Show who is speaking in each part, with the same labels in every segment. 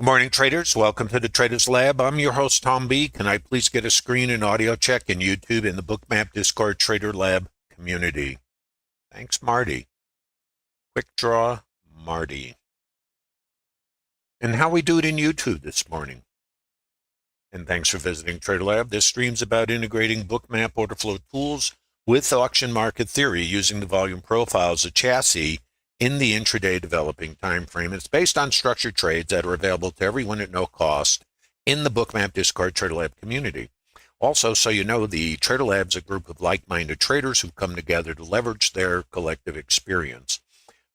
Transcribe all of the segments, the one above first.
Speaker 1: Good morning, traders. Welcome to the Traders Lab. I'm your host, Tom B. Can I please get a screen and audio check in YouTube in the Bookmap Discord Trader Lab community? Thanks, Marty. Quick draw, Marty. And how we do it in YouTube this morning. And thanks for visiting Trader Lab. This stream's about integrating Bookmap OrderFLow tools with auction market theory using the volume profile as a chassis in the intraday developing time frame. It's based on structured trades that are available to everyone at no cost in the Bookmap Discord Trader Lab community. Also, so you know, the Trader Lab's a group of like-minded traders who come together to leverage their collective experience.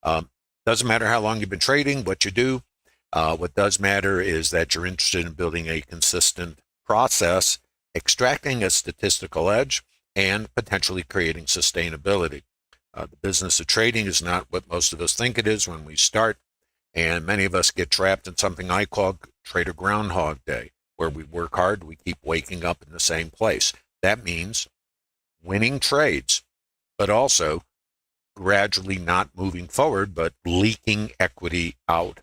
Speaker 1: Doesn't matter how long you've been trading, what you do. What does matter is that you're interested in building a consistent process, extracting a statistical edge, and potentially creating sustainability. The business of trading is not what most of us think it is when we start, and many of us get trapped in something I call Trader Groundhog Day, where we work hard, we keep waking up in the same place. That means winning trades, but also gradually not moving forward, but leaking equity out.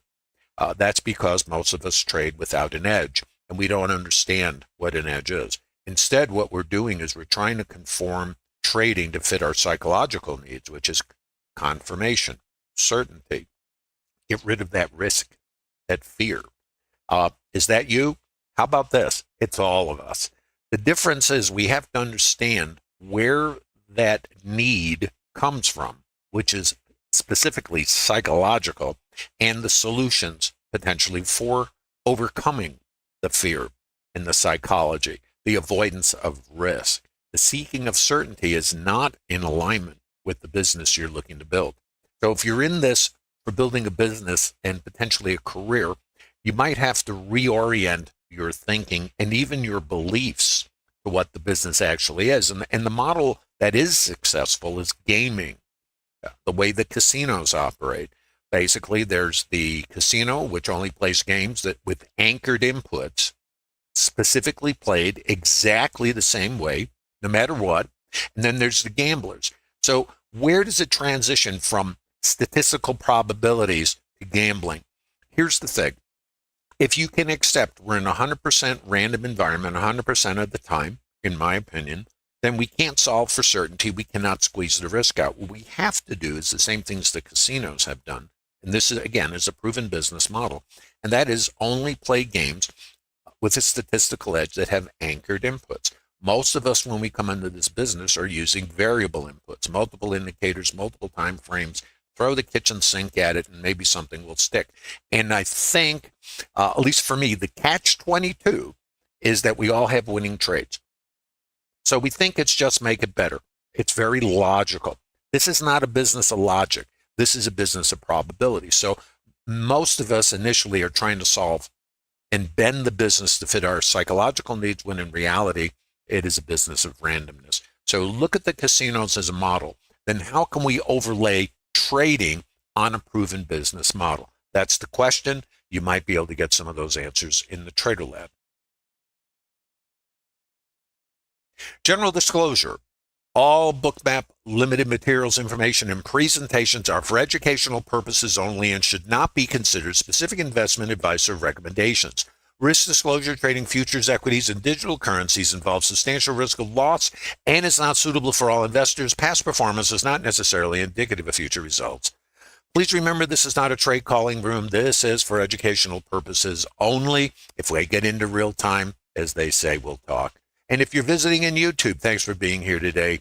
Speaker 1: That's because most of us trade without an edge, and we don't understand what an edge is. Instead, what we're doing is we're trying to conform trading to fit our psychological needs, which is confirmation, certainty. Get rid of that risk, that fear. Is that you? How about this? It's all of us. The difference is we have to understand where that need comes from, which is specifically psychological, and the solutions potentially for overcoming the fear and the psychology, the avoidance of risk. The seeking of certainty is not in alignment with the business you're looking to build. So if you're in this for building a business and potentially a career, you might have to reorient your thinking and even your beliefs to what the business actually is. And the model that is successful is gaming, the way the casinos operate. Basically, there's the casino, which only plays games that with anchored inputs, specifically played exactly the same way, no matter what. And then there's the gamblers. So where does it transition from statistical probabilities to gambling? Here's the thing. If you can accept we're in a 100% random environment 100% of the time, in my opinion, then we can't solve for certainty. We cannot squeeze the risk out. What we have to do is the same things the casinos have done. And this, is, again, is a proven business model. And that is only play games with a statistical edge that have anchored inputs. Most of us, when we come into this business, are using variable inputs, multiple indicators, multiple time frames. Throw the kitchen sink at it, and maybe something will stick. And I think, at least for me, the catch-22 is that we all have winning trades. So we think it's just make it better. It's very logical. This is not a business of logic. This is a business of probability. So most of us initially are trying to solve and bend the business to fit our psychological needs, when in reality, it is a business of randomness. So look at the casinos as a model. Then how can we overlay trading on a proven business model? That's the question. You might be able to get some of those answers in the Trader Lab. General disclosure. All Bookmap limited materials, information, and presentations are for educational purposes only and should not be considered specific investment advice or recommendations. Risk disclosure trading futures, equities, and digital currencies involves substantial risk of loss and is not suitable for all investors. Past performance is not necessarily indicative of future results. Please remember, this is not a trade calling room. This is for educational purposes only. If we get into real time, as they say, we'll talk. And if you're visiting in YouTube, thanks for being here today.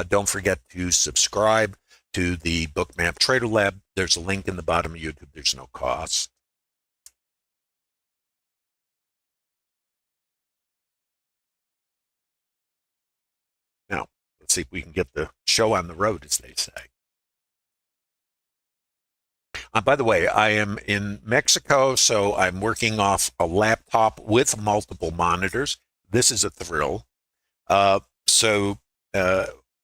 Speaker 1: Don't forget to subscribe to the Bookmap Trader Lab. There's a link in the bottom of YouTube. There's no cost. Now, let's see if we can get the show on the road, as they say. By the way, I am in Mexico, so I'm working off a laptop with multiple monitors. This is a thrill. So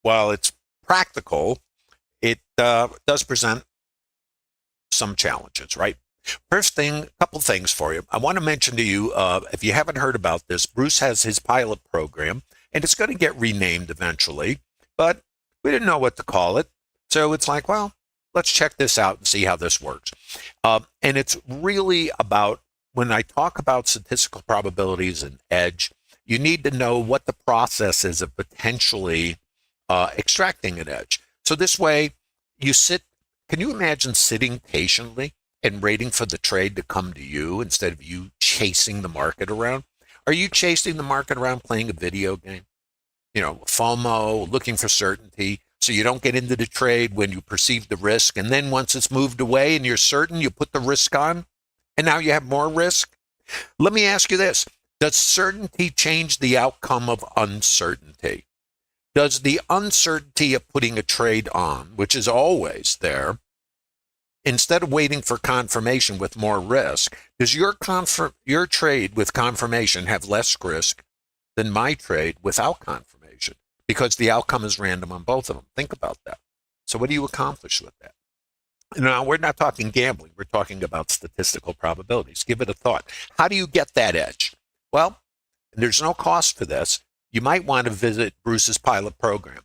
Speaker 1: while it's practical, it does present some challenges, right? First thing, a couple things for you. I want to mention to you, if you haven't heard about this, Bruce has his pilot program, and it's going to get renamed eventually, but we didn't know what to call it. So it's like, well, let's check this out and see how this works. And it's really about when I talk about statistical probabilities and edge, you need to know what the process is of potentially extracting an edge. So this way, you sit. Can you imagine sitting patiently and waiting for the trade to come to you instead of you chasing the market around? Are you chasing the market around playing a video game? FOMO, looking for certainty, so you don't get into the trade when you perceive the risk. And then once it's moved away and you're certain, you put the risk on, and now you have more risk. Let me ask you this. Does certainty change the outcome of uncertainty? Does the uncertainty of putting a trade on, which is always there, instead of waiting for confirmation with more risk, does your trade with confirmation have less risk than my trade without confirmation? Because the outcome is random on both of them. Think about that. So what do you accomplish with that? Now, we're not talking gambling. We're talking about statistical probabilities. Give it a thought. How do you get that edge? Well, there's no cost for this. You might want to visit Bruce's pilot program.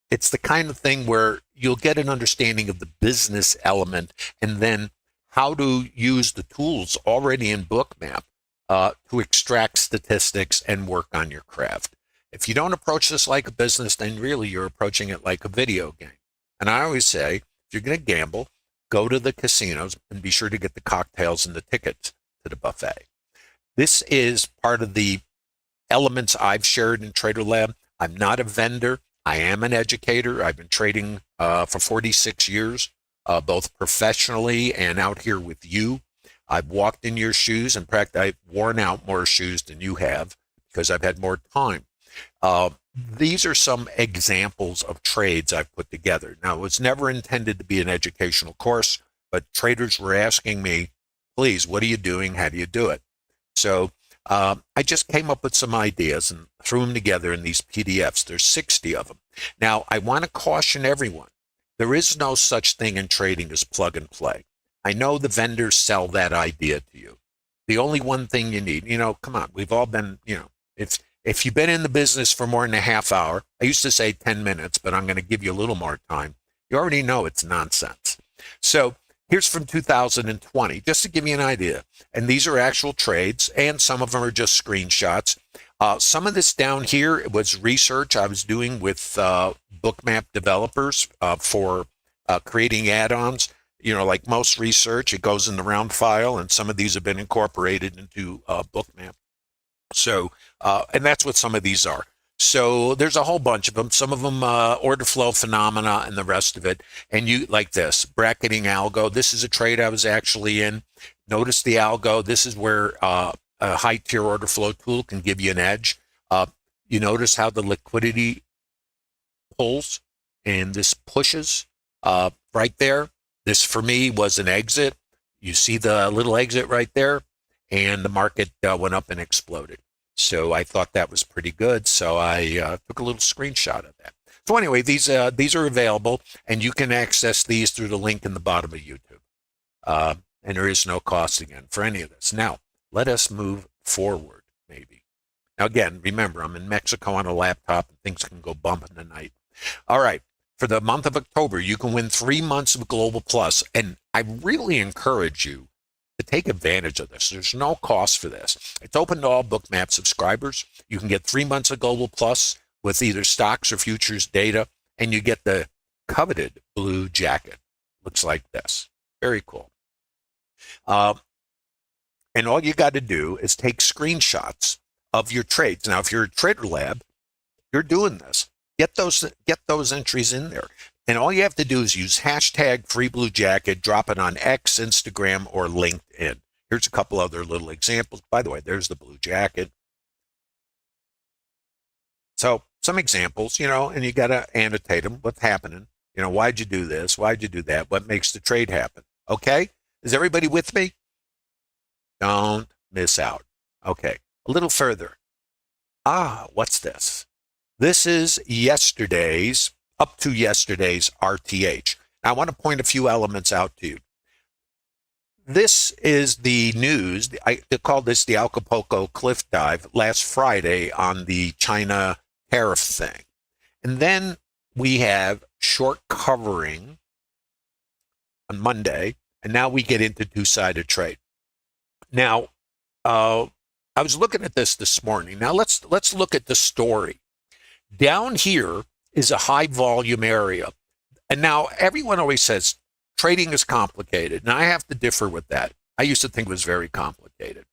Speaker 1: It's the kind of thing where you'll get an understanding of the business element and then how to use the tools already in Bookmap to extract statistics and work on your craft. If you don't approach this like a business, then really you're approaching it like a video game. And I always say, if you're going to gamble, go to the casinos and be sure to get the cocktails and the tickets to the buffet. This is part of the elements I've shared in Trader Lab. I'm not a vendor. I am an educator. I've been trading for 46 years, both professionally and out here with you. I've walked in your shoes. In fact, I've worn out more shoes than you have because I've had more time. These are some examples of trades I've put together. Now, it was never intended to be an educational course, but traders were asking me, please, what are you doing? How do you do it? So I just came up with some ideas and threw them together in these PDFs. There's 60 of them. Now, I want to caution everyone. There is no such thing in trading as plug and play. I know the vendors sell that idea to you. The only one thing you need, come on, we've all been, if you've been in the business for more than a half hour, I used to say 10 minutes, but I'm going to give you a little more time. You already know it's nonsense. So here's from 2020, just to give you an idea. And these are actual trades, and some of them are just screenshots. Some of this down here was research I was doing with Bookmap developers for creating add-ons. Like most research, it goes in the round file, and some of these have been incorporated into Bookmap. So, and that's what some of these are. So there's a whole bunch of them. Some of them order flow phenomena and the rest of it. And you like this bracketing algo. This is a trade I was actually in. Notice the algo. This is where a high tier order flow tool can give you an edge. You notice how the liquidity pulls and this pushes right there. This for me was an exit. You see the little exit right there, and the market went up and exploded. So I thought that was pretty good. So I took a little screenshot of that. So anyway, these are available, and you can access these through the link in the bottom of YouTube. And there is no cost again for any of this. Now, let us move forward, maybe. Now, again, remember, I'm in Mexico on a laptop, and things can go bump in the night. All right. For the month of October, you can win 3 months of Global Plus, and I really encourage you to take advantage of this. There's no cost for this. It's open to all Bookmap subscribers. You can get 3 months of Global Plus with either stocks or futures data, and you get the coveted blue jacket. Looks like this. Very cool. And all you got to do is take screenshots of your trades. Now, if you're a Trader Lab, you're doing this. Get those entries in there. And all you have to do is use hashtag #FreeBlueJacket, drop it on X, Instagram, or LinkedIn. Here's a couple other little examples. By the way, there's the blue jacket. So some examples, and you got to annotate them. What's happening? Why'd you do this? Why'd you do that? What makes the trade happen? Okay? Is everybody with me? Don't miss out. Okay. A little further. What's this? This is up to yesterday's RTH. Now, I want to point a few elements out to you. This is the news. I call this the Acapulco cliff dive last Friday on the China tariff thing. And then we have short covering on Monday, and now we get into two-sided trade. Now, I was looking at this morning. Now let's look at the story. Down here is a high volume area. And now everyone always says trading is complicated. And I have to differ with that. I used to think it was very complicated.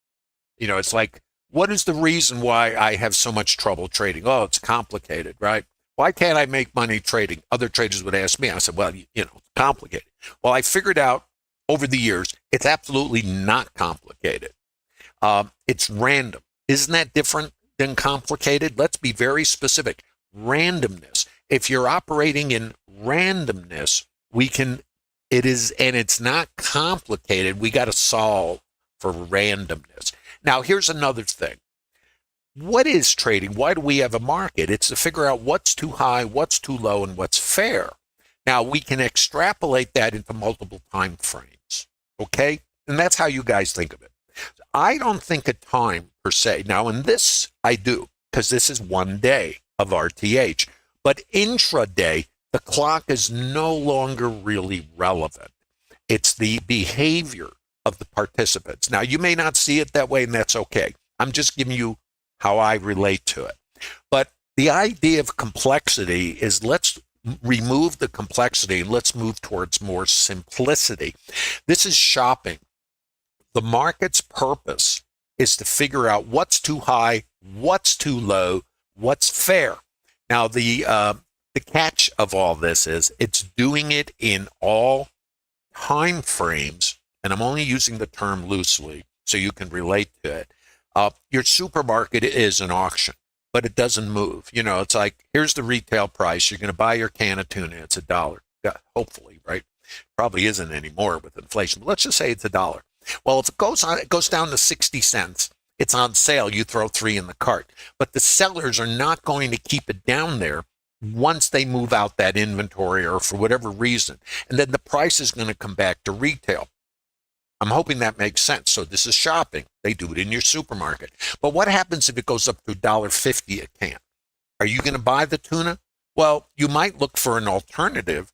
Speaker 1: It's like, what is the reason why I have so much trouble trading? Oh, it's complicated, right? Why can't I make money trading? Other traders would ask me. I said, well, it's complicated. Well, I figured out over the years, it's absolutely not complicated. It's random. Isn't that different than complicated? Let's be very specific. Randomness. If you're operating in randomness, and it's not complicated. We got to solve for randomness. Now, here's another thing. What is trading? Why do we have a market? It's to figure out what's too high, what's too low, and what's fair. Now, we can extrapolate that into multiple time frames, okay? And that's how you guys think of it. I don't think of time per se. Now, in this, I do, because this is 1 day of RTH. But intraday, the clock is no longer really relevant. It's the behavior of the participants. Now, you may not see it that way, and that's okay. I'm just giving you how I relate to it. But the idea of complexity is let's remove the complexity and let's move towards more simplicity. This is shopping. The market's purpose is to figure out what's too high, what's too low, what's fair. Now, the catch of all this is it's doing it in all time frames, and I'm only using the term loosely so you can relate to it. Your supermarket is an auction, but it doesn't move. It's like, here's the retail price. You're going to buy your can of tuna. It's $1. Yeah, hopefully, right? Probably isn't anymore with inflation, but let's just say it's $1. Well, if it goes down to 60 cents, it's on sale. You throw 3 in the cart. But the sellers are not going to keep it down there once they move out that inventory or for whatever reason. And then the price is going to come back to retail. I'm hoping that makes sense. So this is shopping. They do it in your supermarket. But what happens if it goes up to $1.50 a can? Are you going to buy the tuna? Well, you might look for an alternative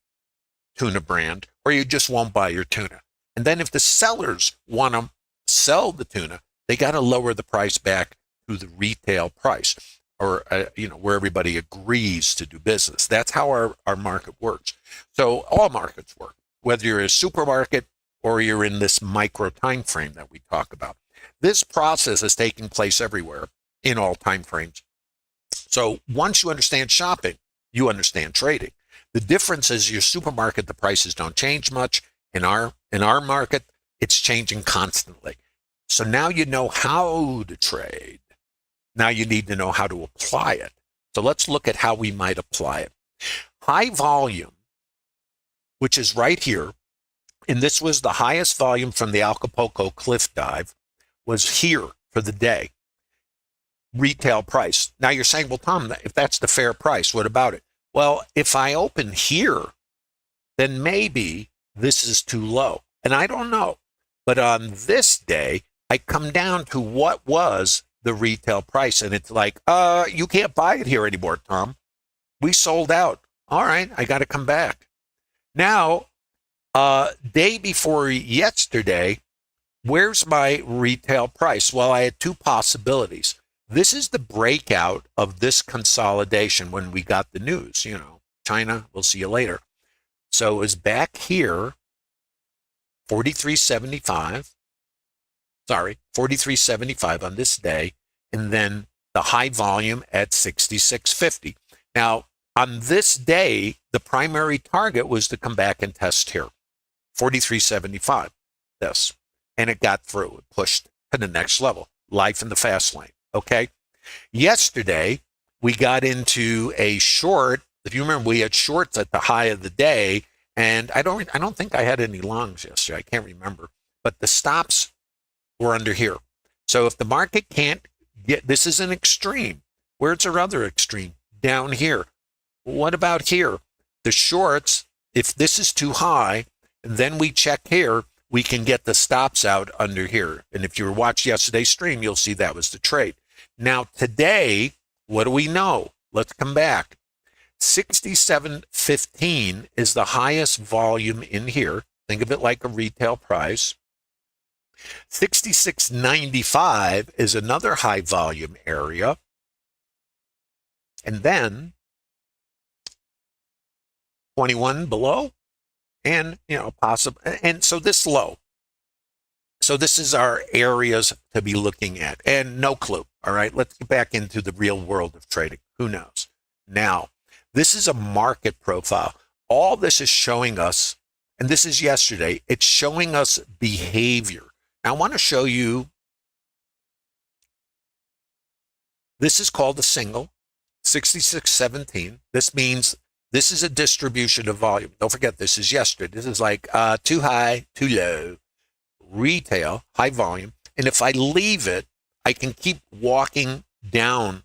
Speaker 1: tuna brand, or you just won't buy your tuna. And then if the sellers want to sell the tuna, they got to lower the price back to the retail price, or where everybody agrees to do business. That's how our market works. So all markets work, whether you're a supermarket or you're in this micro time frame that we talk about. This process is taking place everywhere in all time frames. So once you understand shopping, you understand trading. The difference is your supermarket, the prices don't change much. In our market, it's changing constantly. So now you know how to trade. Now you need to know how to apply it. So let's look at how we might apply it. High volume, which is right here, and this was the highest volume from the Acapulco cliff dive, was here for the day. Retail price. Now you're saying, well, Tom, if that's the fair price, what about it? Well, if I open here, then maybe this is too low. And I don't know. But on this day, I come down to what was the retail price. And it's like, you can't buy it here anymore, Tom. We sold out. All right, I got to come back. Now, day before yesterday, where's my retail price? Well, I had 2 possibilities. This is the breakout of this consolidation when we got the news. China, we'll see you later. So it was back here, 43.75. Sorry, 43.75 on this day, and then the high volume at 66.50. Now, on this day, the primary target was to come back and test here, 43.75. This, and it got through. It pushed to the next level. Life in the fast lane. Okay. Yesterday, we got into a short. If you remember, we had shorts at the high of the day, and I don't think I had any longs yesterday. I can't remember, but the stops were under here. So if the market can't get, this is an extreme. Where's our other extreme? Down here. What about here? The shorts, if this is too high, and then we check here, we can get the stops out under here. And if you watched yesterday's stream, you'll see that was the trade. Now today, what do we know? Let's come back. 67.15 is the highest volume in here. Think of it like a retail price. 66.95 is another high volume area. And then 21 below, and possible. And so this low. So this is our areas to be looking at, and no clue. All right, let's get back into the real world of trading. Who knows? Now, this is a market profile. All this is showing us, and this is yesterday, it's showing us behavior. Now, I want to show you, this is called a single, 66.17. This means this is a distribution of volume. Don't forget, this is yesterday. This is like too high, too low, retail, high volume. And if I leave it, I can keep walking down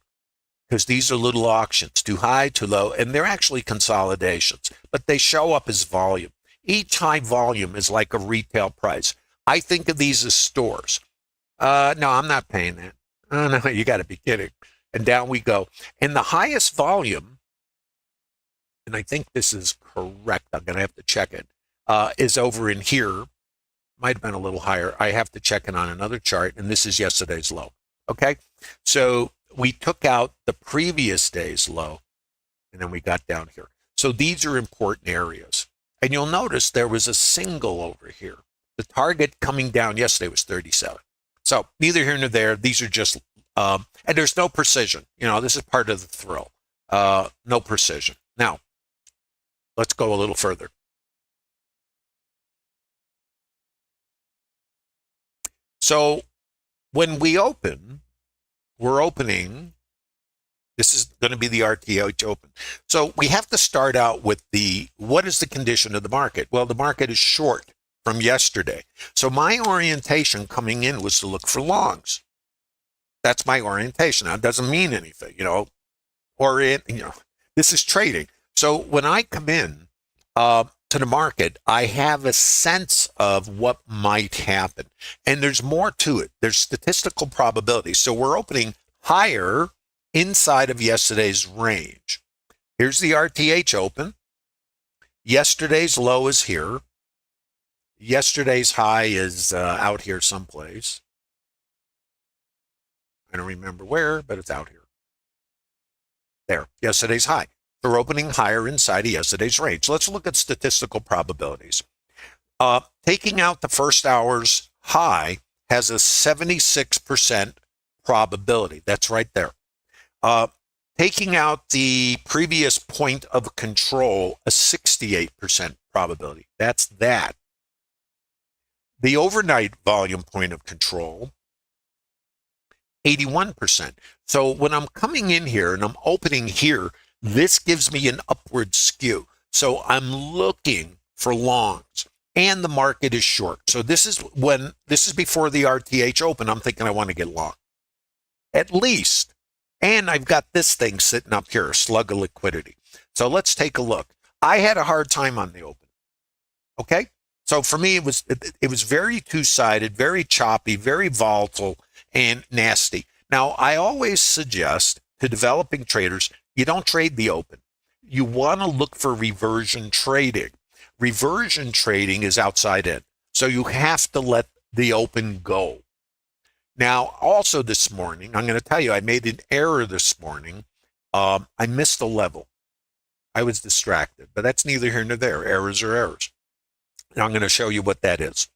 Speaker 1: because these are little auctions, too high, too low, and they're actually consolidations, but they show up as volume. Each high volume is like a retail price. I think of these as stores. No, I'm not paying that. Oh, no, you got to be kidding. And down we go. And the highest volume, and I think this is correct, I'm going to have to check it, is over in here. Might have been a little higher. I have to check it on another chart, and this is yesterday's low. Okay, so we took out the previous day's low, and then we got down here. So these are important areas. And you'll notice there was a single over here. The target coming down yesterday was 37. So neither here nor there. These are just, and there's no precision. This is part of the thrill. No precision. Now, let's go a little further. So when we open, we're opening, this is going to be the RTH open. So we have to start out with what is the condition of the market? Well, the market is short from yesterday. So my orientation coming in was to look for longs. That's my orientation. Now, it doesn't mean anything, this is trading. So when I come in to the market, I have a sense of what might happen. And there's more to it. There's statistical probability. So we're opening higher inside of yesterday's range. Here's the RTH open. Yesterday's low is here. Yesterday's high is out here someplace. I don't remember where, but it's out here. There, yesterday's high. They're opening higher inside of yesterday's range. Let's look at statistical probabilities. Taking out the first hour's high has a 76% probability. That's right there. Taking out the previous point of control, a 68% probability. That's that. The overnight volume point of control, 81%. So when I'm coming in here and I'm opening here, this gives me an upward skew. So I'm looking for longs, and the market is short. So this is before the RTH open. I'm thinking I want to get long, at least. And I've got this thing sitting up here, a slug of liquidity. So let's take a look. I had a hard time on the open. Okay, so for me it was very two-sided, very choppy, very volatile, and nasty. Now I always suggest to developing traders, you don't trade the open. You want to look for reversion trading. Reversion trading is outside in. So you have to let the open go. Now, also this morning, I'm going to tell you, I made an error this morning. I missed a level. I was distracted, but that's neither here nor there. Errors are errors. Now I'm going to show you what that is.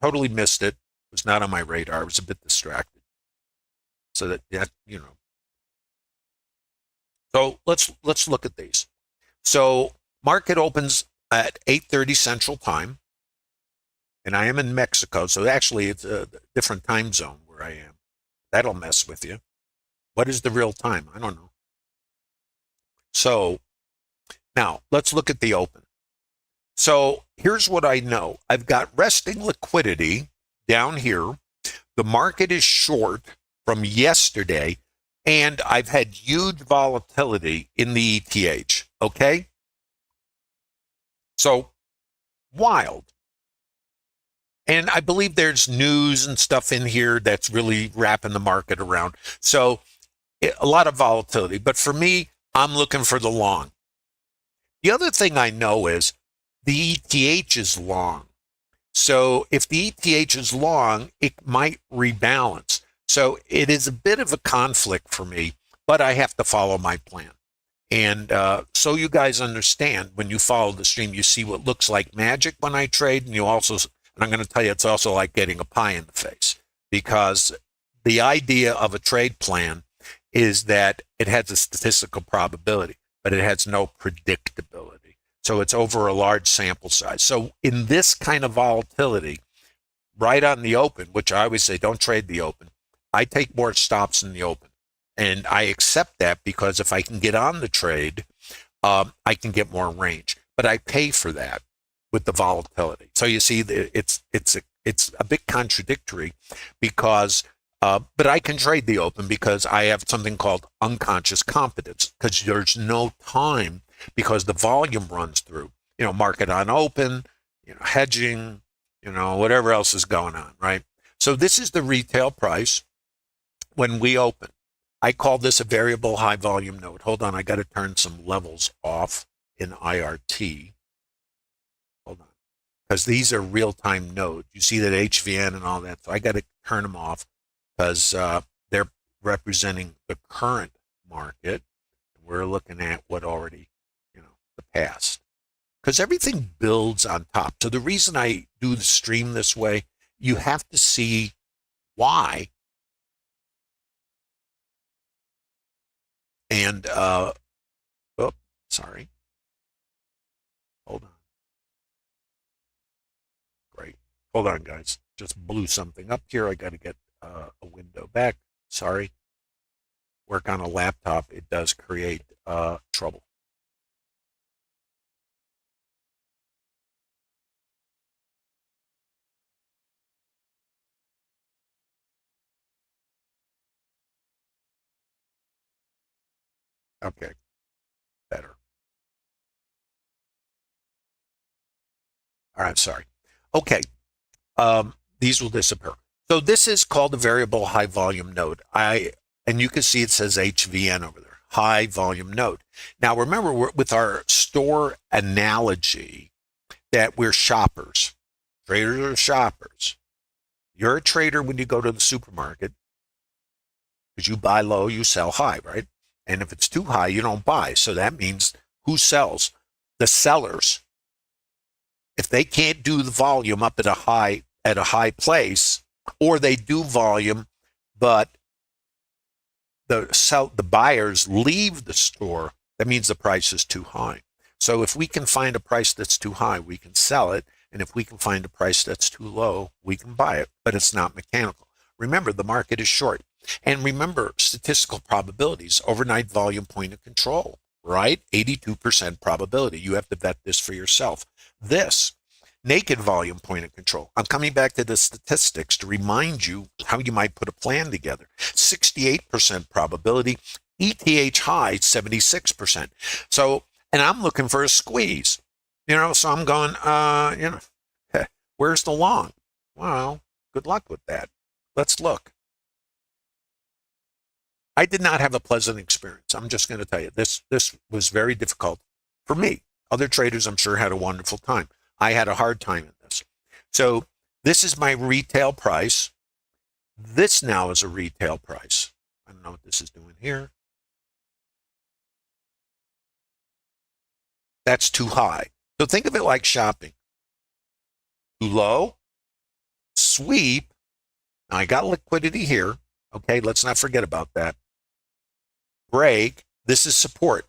Speaker 1: Totally missed it. It was not on my radar. I was a bit distracted. So that So let's look at these. So market opens at 8:30 Central Time, and I am in Mexico. So actually, it's a different time zone where I am. That'll mess with you. What is the real time? I don't know. So now let's look at the open. So here's what I know. I've got resting liquidity down here. The market is short from yesterday, and I've had huge volatility in the ETH, okay? So, wild. And I believe there's news and stuff in here that's really wrapping the market around. So, a lot of volatility. But for me, I'm looking for the long. The other thing I know is the ETH is long. So if the ETH is long, it might rebalance. So it is a bit of a conflict for me, but I have to follow my plan. And so you guys understand, when you follow the stream, you see what looks like magic when I trade. And you also, and I'm going to tell you, it's also like getting a pie in the face, because the idea of a trade plan is that it has a statistical probability, but it has no predictability. So it's over a large sample size. So in this kind of volatility, right on the open, which I always say, don't trade the open, I take more stops in the open. And I accept that because if I can get on the trade, I can get more range. But I pay for that with the volatility. So you see, it's a bit contradictory, because but I can trade the open because I have something called unconscious confidence, because there's no time, because the volume runs through, market on open, hedging, whatever else is going on, right? So this is the retail price when we open. I call this a variable high volume node. Hold on, I got to turn some levels off in IRT. Hold on, because these are real-time nodes. You see that HVN and all that, so I got to turn them off, because they're representing the current market. We're looking at what already, the past. Because everything builds on top. So the reason I do the stream this way, you have to see why. And, sorry. Hold on. Great. Hold on, guys. Just blew something up here. I got to get a window back. Sorry. Work on a laptop. It does create trouble. Okay. Better. All right. Sorry. Okay. These will disappear. So this is called a variable high volume node. And you can see it says HVN over there, high volume node. Now remember, with our store analogy, that we're shoppers. Traders are shoppers. You're a trader when you go to the supermarket, because you buy low, you sell high, right? And if it's too high, you don't buy. So that means who sells? The sellers. If they can't do the volume up at a high place, or they do volume, but the buyers leave the store, that means the price is too high. So if we can find a price that's too high, we can sell it. And if we can find a price that's too low, we can buy it. But it's not mechanical. Remember, the market is short. And remember, statistical probabilities, overnight volume point of control, right? 82% probability. You have to vet this for yourself. This, naked volume point of control. I'm coming back to the statistics to remind you how you might put a plan together. 68% probability, ETH high, 76%. So, and I'm looking for a squeeze, so I'm going, where's the long? Well, good luck with that. Let's look. I did not have a pleasant experience. I'm just going to tell you, this was very difficult for me. Other traders, I'm sure, had a wonderful time. I had a hard time in this. So this is my retail price. This now is a retail price. I don't know what this is doing here. That's too high. So think of it like shopping. Too low, sweep. Now I got liquidity here. Okay, let's not forget about that. Break. This is support.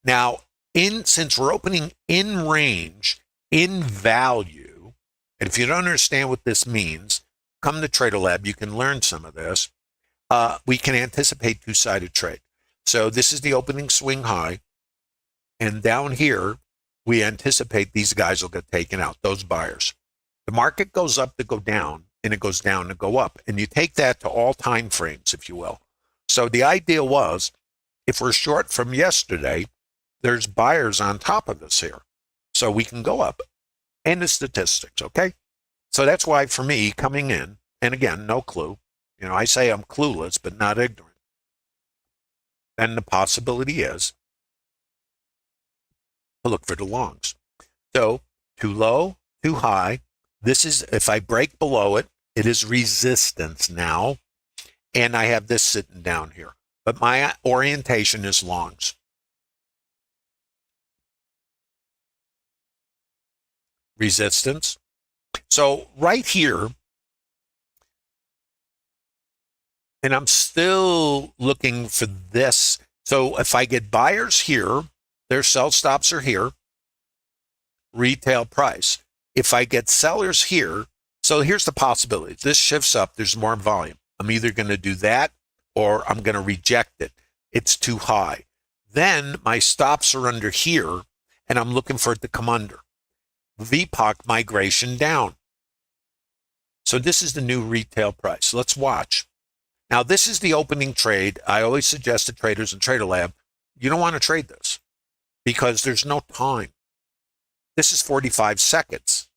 Speaker 1: Now, since we're opening in range, in value, and if you don't understand what this means, come to Trader Lab. You can learn some of this. We can anticipate two-sided trade. So this is the opening swing high. And down here, we anticipate these guys will get taken out, those buyers. The market goes up to go down, and it goes down to go up. And you take that to all time frames, if you will. So the idea was, if we're short from yesterday, there's buyers on top of us here. So we can go up. And the statistics, okay? So that's why, for me, coming in, and again, no clue. I say I'm clueless, but not ignorant. Then the possibility is to look for the longs. So too low, too high. This is, if I break below it, it is resistance now. And I have this sitting down here. But my orientation is longs. Resistance. So right here, and I'm still looking for this. So if I get buyers here, their sell stops are here, retail price. If I get sellers here, so here's the possibility. This shifts up, there's more volume. I'm either going to do that or I'm going to reject it. It's too high. Then my stops are under here and I'm looking for it to come under. VPOC migration down. So this is the new retail price. Let's watch. Now, this is the opening trade. I always suggest to traders in Trader Lab, you don't want to trade this because there's no time. This is 45 seconds.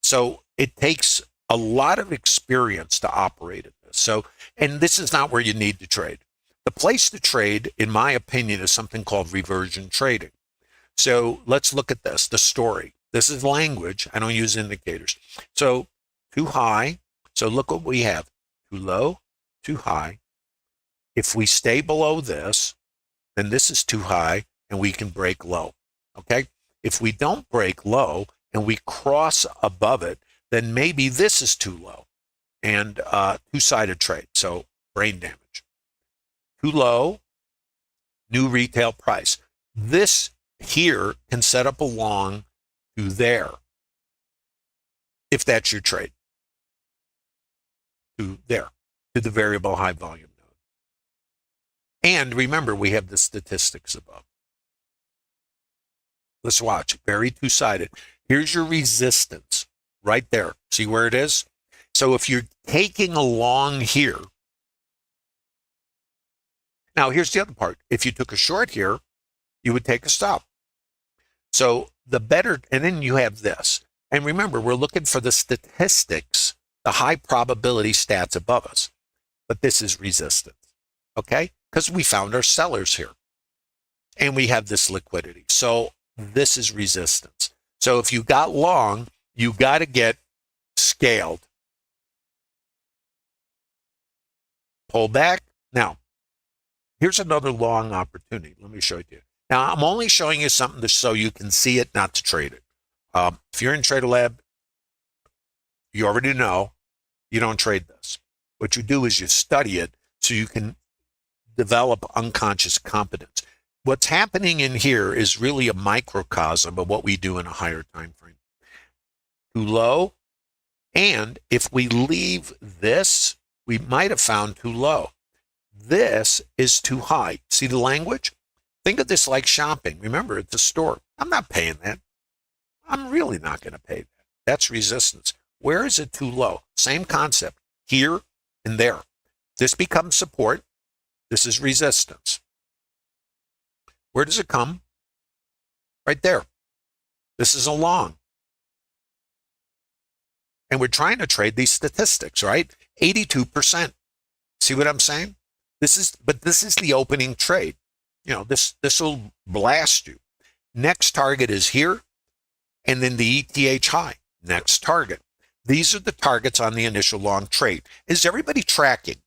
Speaker 1: So it takes a lot of experience to operate in this. So, and this is not where you need to trade. The place to trade, in my opinion, is something called reversion trading. So let's look at this, the story. This is language. I don't use indicators. So too high. So look what we have. Too low, too high. If we stay below this, then this is too high and we can break low. Okay? If we don't break low and we cross above it, then maybe this is too low and two-sided trade. So brain damage. Too low, new retail price. This here can set up a long to there if that's your trade. To there, to the variable high volume node. And remember, we have the statistics above. Let's watch. Very two-sided. Here's your resistance right there. See where it is? So if you're taking along here, now here's the other part. If you took a short here, you would take a stop. So the better, and then you have this. And remember, we're looking for the statistics, the high probability stats above us. But this is resistance, okay? Because we found our sellers here. And we have this liquidity. So this is resistance. So if you got long, you got to get scaled. Pull back. Now, here's another long opportunity. Let me show it to you. Now, I'm only showing you something so you can see it, not to trade it. If you're in Trader Lab, you already know you don't trade this. What you do is you study it so you can develop unconscious competence. What's happening in here is really a microcosm of what we do in a higher time frame. Too low, and if we leave this, we might have found too low. This is too high. See the language? Think of this like shopping. Remember, it's a store. I'm not paying that. I'm really not going to pay that. That's resistance. Where is it too low? Same concept. Here and there. This becomes support. This is resistance. Where does it come? Right there. This is a long. And we're trying to trade these statistics, right? 82%. See what I'm saying? This is the opening trade. You know, this will blast you. Next target is here, and then the ETH high. Next target. These are the targets on the initial long trade. Is everybody tracking?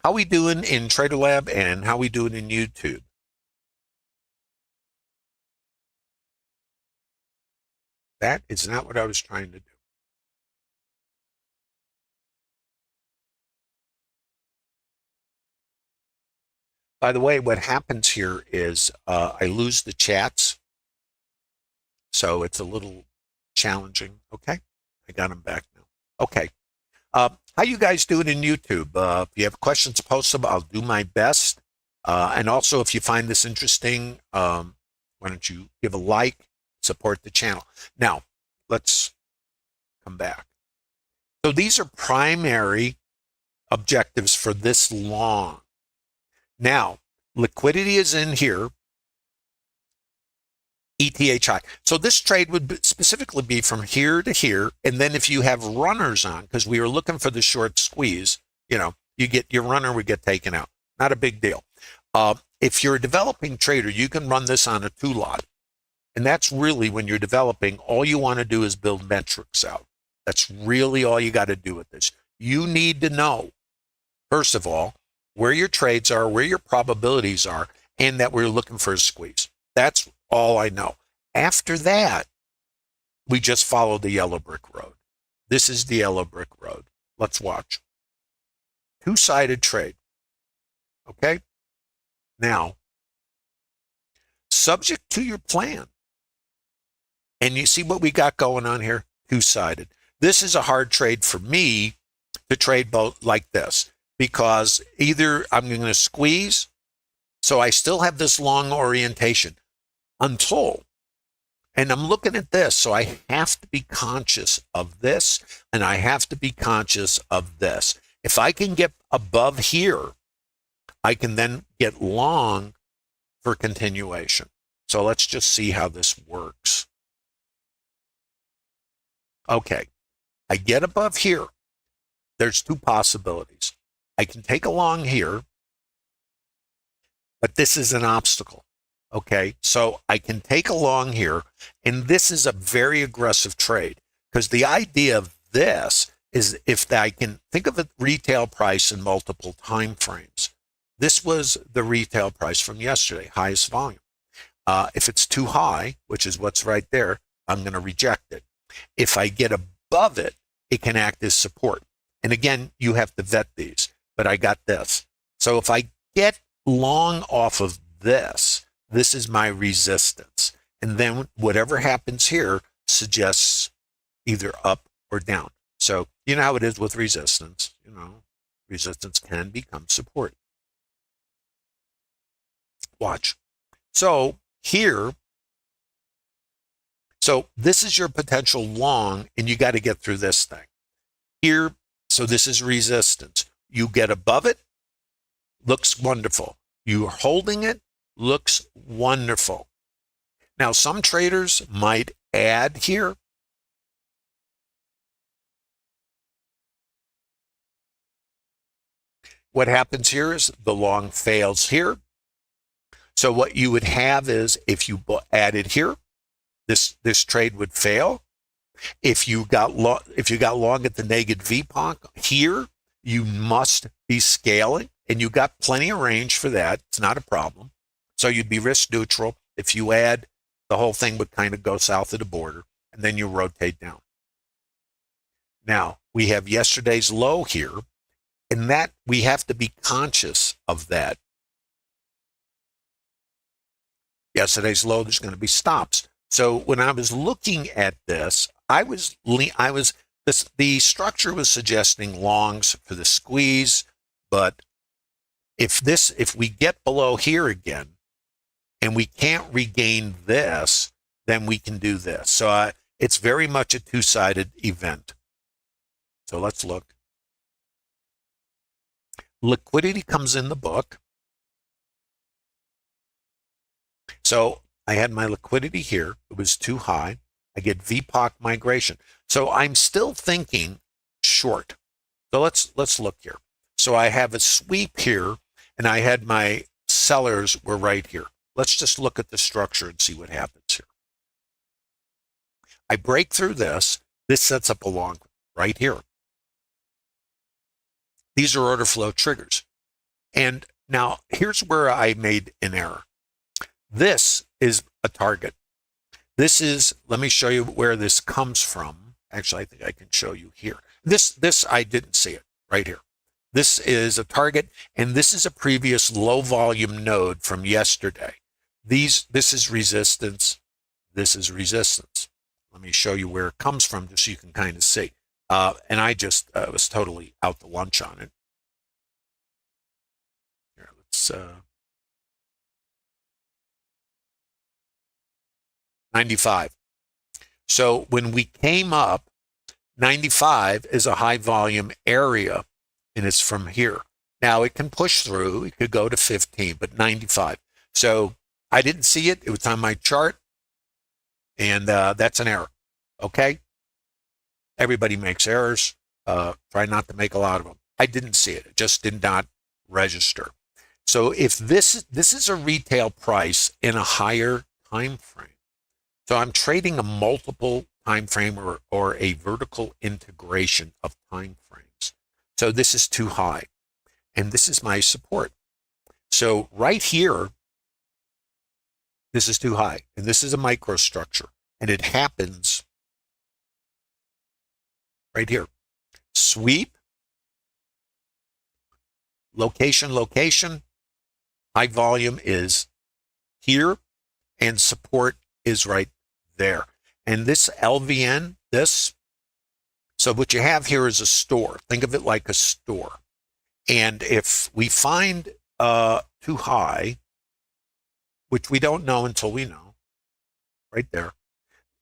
Speaker 1: How we doing in Trader Lab and how we doing in YouTube? That is not what I was trying to do. By the way, what happens here is I lose the chats. So it's a little challenging. Okay, I got them back now. Okay. How you guys doing in YouTube? If you have questions, post them. I'll do my best. And also, if you find this interesting, why don't you give a like, support the channel. Now, let's come back. So these are primary objectives for this long. Now, liquidity is in here. ETH high. So this trade would specifically be from here to here. And then if you have runners on, because we were looking for the short squeeze, you know, you get your runner would get taken out. Not a big deal. If you're a developing trader, you can run this on a 2-lot. And that's really, when you're developing, all you want to do is build metrics out. That's really all you got to do with this. You need to know, first of all, where your trades are, where your probabilities are, and that we're looking for a squeeze. That's all I know. After that, we just follow the yellow brick road. This is the yellow brick road. Let's watch. Two-sided trade. Okay? Now, subject to your plan. And you see what we got going on here? Two-sided. This is a hard trade for me to trade both like this, because either I'm going to squeeze, so I still have this long orientation until, and I'm looking at this, so I have to be conscious of this, and I have to be conscious of this. If I can get above here, I can then get long for continuation. So let's just see how this works. Okay, I get above here. There's two possibilities. I can take a long here, but this is an obstacle. Okay, so I can take a long here, and this is a very aggressive trade, because the idea of this is, if I can think of a retail price in multiple time frames. This was the retail price from yesterday, highest volume. If it's too high, which is what's right there, I'm going to reject it. If I get above it, it can act as support. And again, you have to vet these, but I got this. So if I get long off of this, this is my resistance. And then whatever happens here suggests either up or down. So you know how it is with resistance. You know, resistance can become support. Watch. So here, so this is your potential long, and you got to get through this thing. Here, so this is resistance. You get above it, looks wonderful. You're holding it, looks wonderful. Now, some traders might add here. What happens here is the long fails here. So what you would have is, if you added here, this trade would fail. If you got long at the negative VPOC here, you must be scaling, and you got plenty of range for that. It's not a problem. So you'd be risk neutral. If you add, the whole thing would kind of go south of the border, and then you rotate down. Now, we have yesterday's low here, and that we have to be conscious of that. Yesterday's low, there's going to be stops. So when I was looking at this, the structure was suggesting longs for the squeeze, but if we get below here again and we can't regain this, then we can do this. So it's very much a two-sided event. So let's look. Liquidity comes in the book. So I had my liquidity here. It was too high. I get VPOC migration. So I'm still thinking short. So let's look here. So I have a sweep here, and I had my sellers were right here. Let's just look at the structure and see what happens here. I break through this. This sets up a long right here. These are order flow triggers. And now here's where I made an error. This is a target. This is, let me show you where this comes from. Actually, I think I can show you here. This I didn't see it right here. This is a target, and this is a previous low volume node from yesterday. This is resistance. This is resistance. Let me show you where it comes from just so you can kind of see. And I just was totally out to lunch on it. Here, let's 95. So when we came up, 95 is a high volume area, and it's from here. Now it can push through, it could go to 15, but 95. So I didn't see it, it was on my chart, and that's an error, okay? Everybody makes errors, try not to make a lot of them. I didn't see it, it just did not register. So if this is a retail price in a higher time frame, So I'm trading a multiple time frame or a vertical integration of time frames. So this is too high, and this is my support. So right here, this is too high, and this is a microstructure, and it happens right here. Sweep, location, location, high volume is here, and support is right there. And this LVN, so what you have here is a store. Think of it like a store. And if we find too high, which we don't know until we know, right there,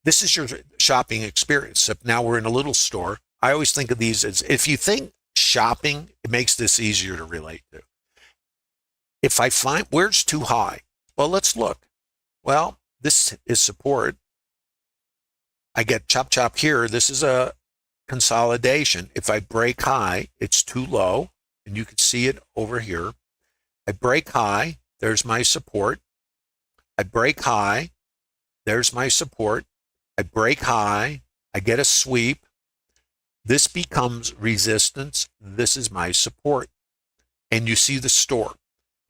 Speaker 1: this is your shopping experience. If now we're in a little store, I always think of these as, if you think shopping, it makes this easier to relate to. If I find, where's too high? Well, let's look. Well, this is support. I get chop chop here. This is a consolidation. If I break high, it's too low, and you can see it over here. I break high, there's my support. I break high, there's my support. I break high, I get a sweep. This becomes resistance. This is my support. And you see the store.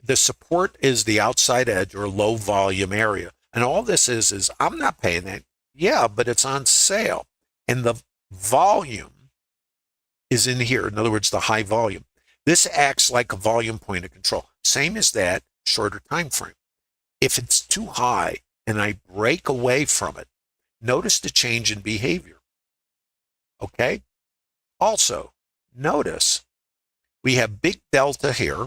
Speaker 1: The support is the outside edge or low volume area. And all this is I'm not paying that. Yeah, but it's on sale. And the volume is in here. In other words, the high volume. This acts like a volume point of control. Same as that, shorter time frame. If it's too high and I break away from it, notice the change in behavior. Okay? Also, notice we have big delta here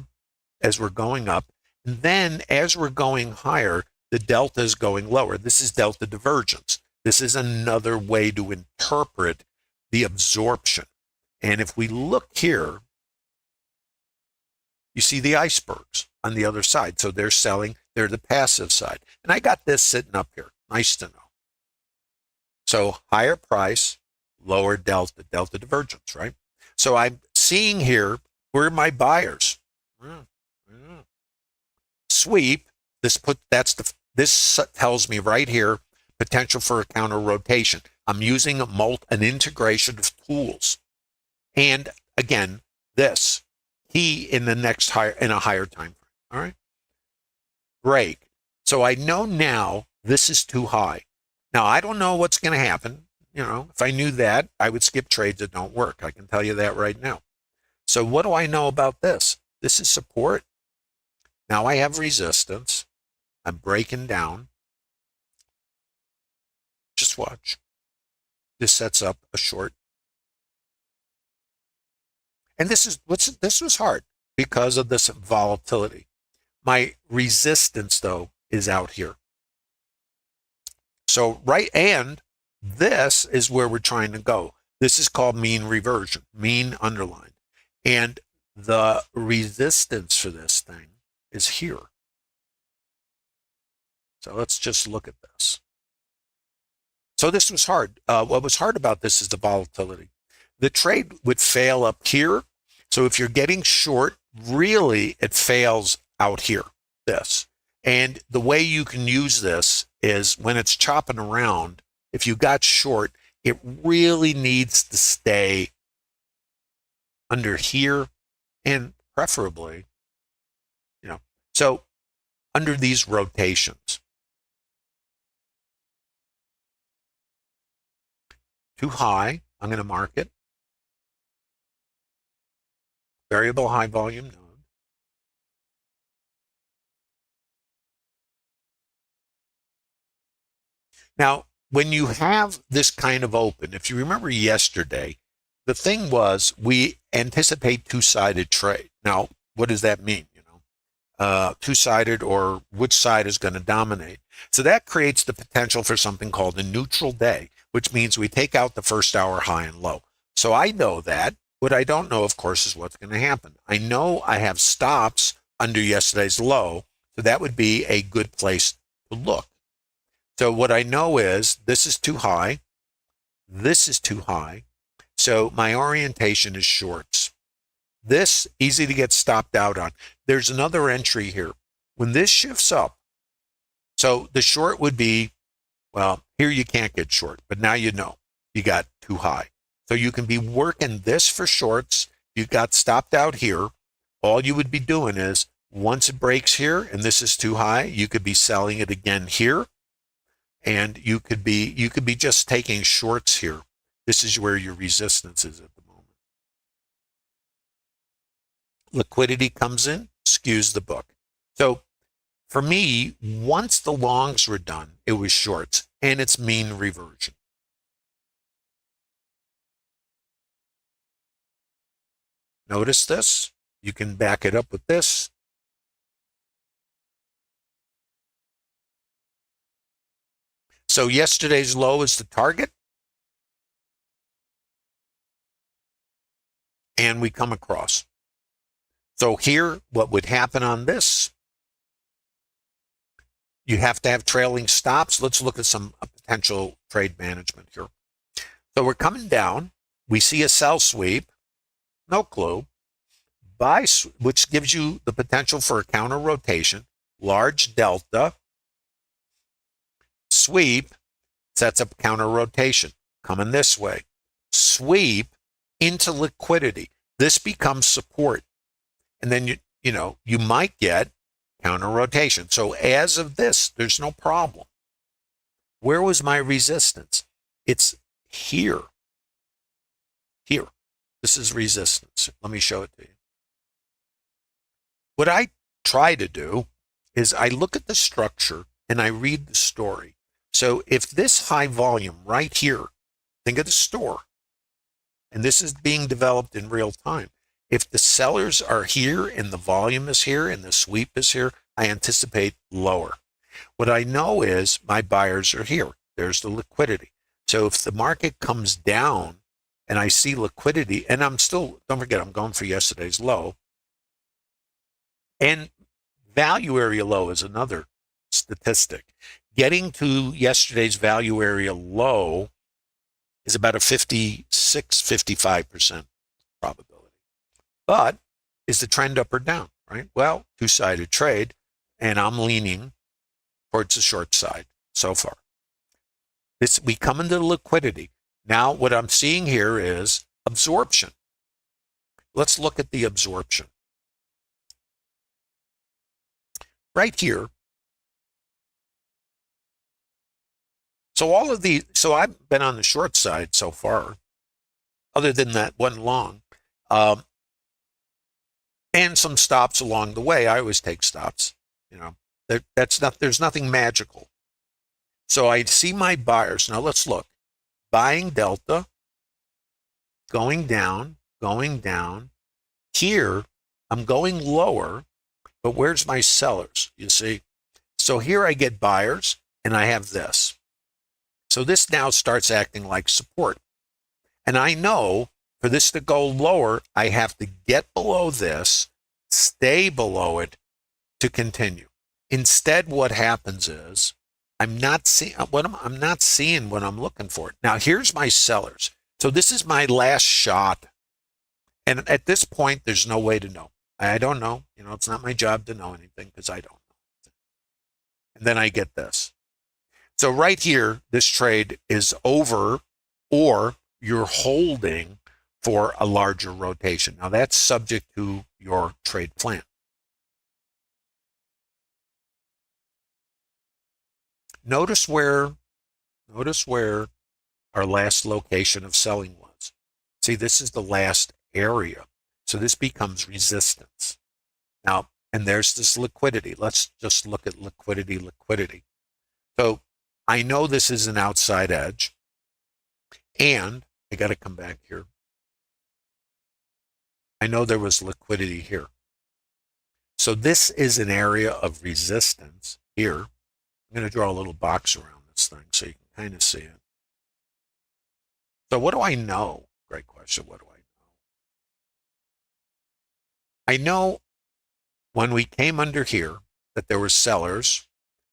Speaker 1: as we're going up, and then as we're going higher, the delta is going lower. This is delta divergence. This is another way to interpret the absorption. And if we look here, you see the icebergs on the other side. So they're selling, they're the passive side. And I got this sitting up here. Nice to know. So higher price, lower delta, delta divergence, right? So I'm seeing here, where are my buyers? Sweep, this tells me right here, potential for a counter rotation. I'm using an integration of tools. And again, this key in the next in a higher time frame. All right. Break. So I know now this is too high. Now I don't know what's going to happen. You know, if I knew that, I would skip trades that don't work. I can tell you that right now. So what do I know about this? This is support. Now I have resistance. I'm breaking down. Just watch. This sets up a short. And this was hard because of this volatility. My resistance, though, is out here. So and this is where we're trying to go. This is called mean reversion, mean underlined. And the resistance for this thing is here. So let's just look at this. So this was hard. What was hard about this is the volatility. The trade would fail up here. So if you're getting short, really it fails out here, this. And the way you can use this is when it's chopping around, if you got short, it really needs to stay under here and preferably, so under these rotations. Too high, I'm going to mark it. Variable high volume node. Now, when you have this kind of open, if you remember yesterday, the thing was we anticipate two-sided trade. Now, what does that mean? Two-sided, or which side is going to dominate. So that creates the potential for something called a neutral day, which means we take out the first hour high and low. So I know that. What I don't know, of course, is what's going to happen. I know I have stops under yesterday's low, so that would be a good place to look. So what I know is this is too high. This is too high. So my orientation is shorts. This, easy to get stopped out on. There's another entry here. When this shifts up, so the short would be, well, Here you can't get short, but now you know you got too high. So you can be working this for shorts. You got stopped out here. All you would be doing is once it breaks here and this is too high, you could be selling it again here. And you could be just taking shorts here. This is where your resistance is at the moment. Liquidity comes in, skews the book. So for me, once the longs were done, it was shorts and it's mean reversion. Notice this. You can back it up with this. So yesterday's low is the target. And we come across. So here, what would happen on this? You have to have trailing stops. Let's look at some potential trade management here. So we're coming down. We see a sell sweep. No clue. Buy, which gives you the potential for a counter rotation. Large delta. Sweep sets up counter rotation. Coming this way. Sweep into liquidity. This becomes support. And then you might get counter rotation. So as of this, there's no problem. Where was my resistance? It's here. Here. This is resistance. Let me show it to you. What I try to do is I look at the structure and I read the story. So if this high volume right here, think of the store, and this is being developed in real time. If the sellers are here and the volume is here and the sweep is here, I anticipate lower. What I know is my buyers are here. There's the liquidity. So if the market comes down and I see liquidity, and I'm still, don't forget, I'm going for yesterday's low. And value area low is another statistic. Getting to yesterday's value area low is about a 55% probability. But is the trend up or down, right? Well, two-sided trade, and I'm leaning towards the short side so far. We come into liquidity. Now what I'm seeing here is absorption. Let's look at the absorption. Right here. So I've been on the short side so far, other than that one long. And some stops along the way. I always take stops. There's nothing magical. So I see my buyers. Now let's look. Buying delta, going down, going down. Here, I'm going lower, but where's my sellers? You see? So here I get buyers, and I have this. So this now starts acting like support. And I know for this to go lower, I have to get below this, stay below it to continue. Instead, what happens is I'm not seeing what I'm looking for. Now, here's my sellers. So this is my last shot. And at this point, there's no way to know. I don't know. It's not my job to know anything because I don't know. And then I get this. So right here, this trade is over, or you're holding for a larger rotation. Now that's subject to your trade plan. Notice where our last location of selling was. See, this is the last area. So this becomes resistance. Now, and there's this liquidity. Let's just look at liquidity. So I know this is an outside edge, and I got to come back here. I know there was liquidity here. So this is an area of resistance here. I'm going to draw a little box around this thing so you can kind of see it. So what do I know? Great question. What do I know? I know when we came under here that there were sellers.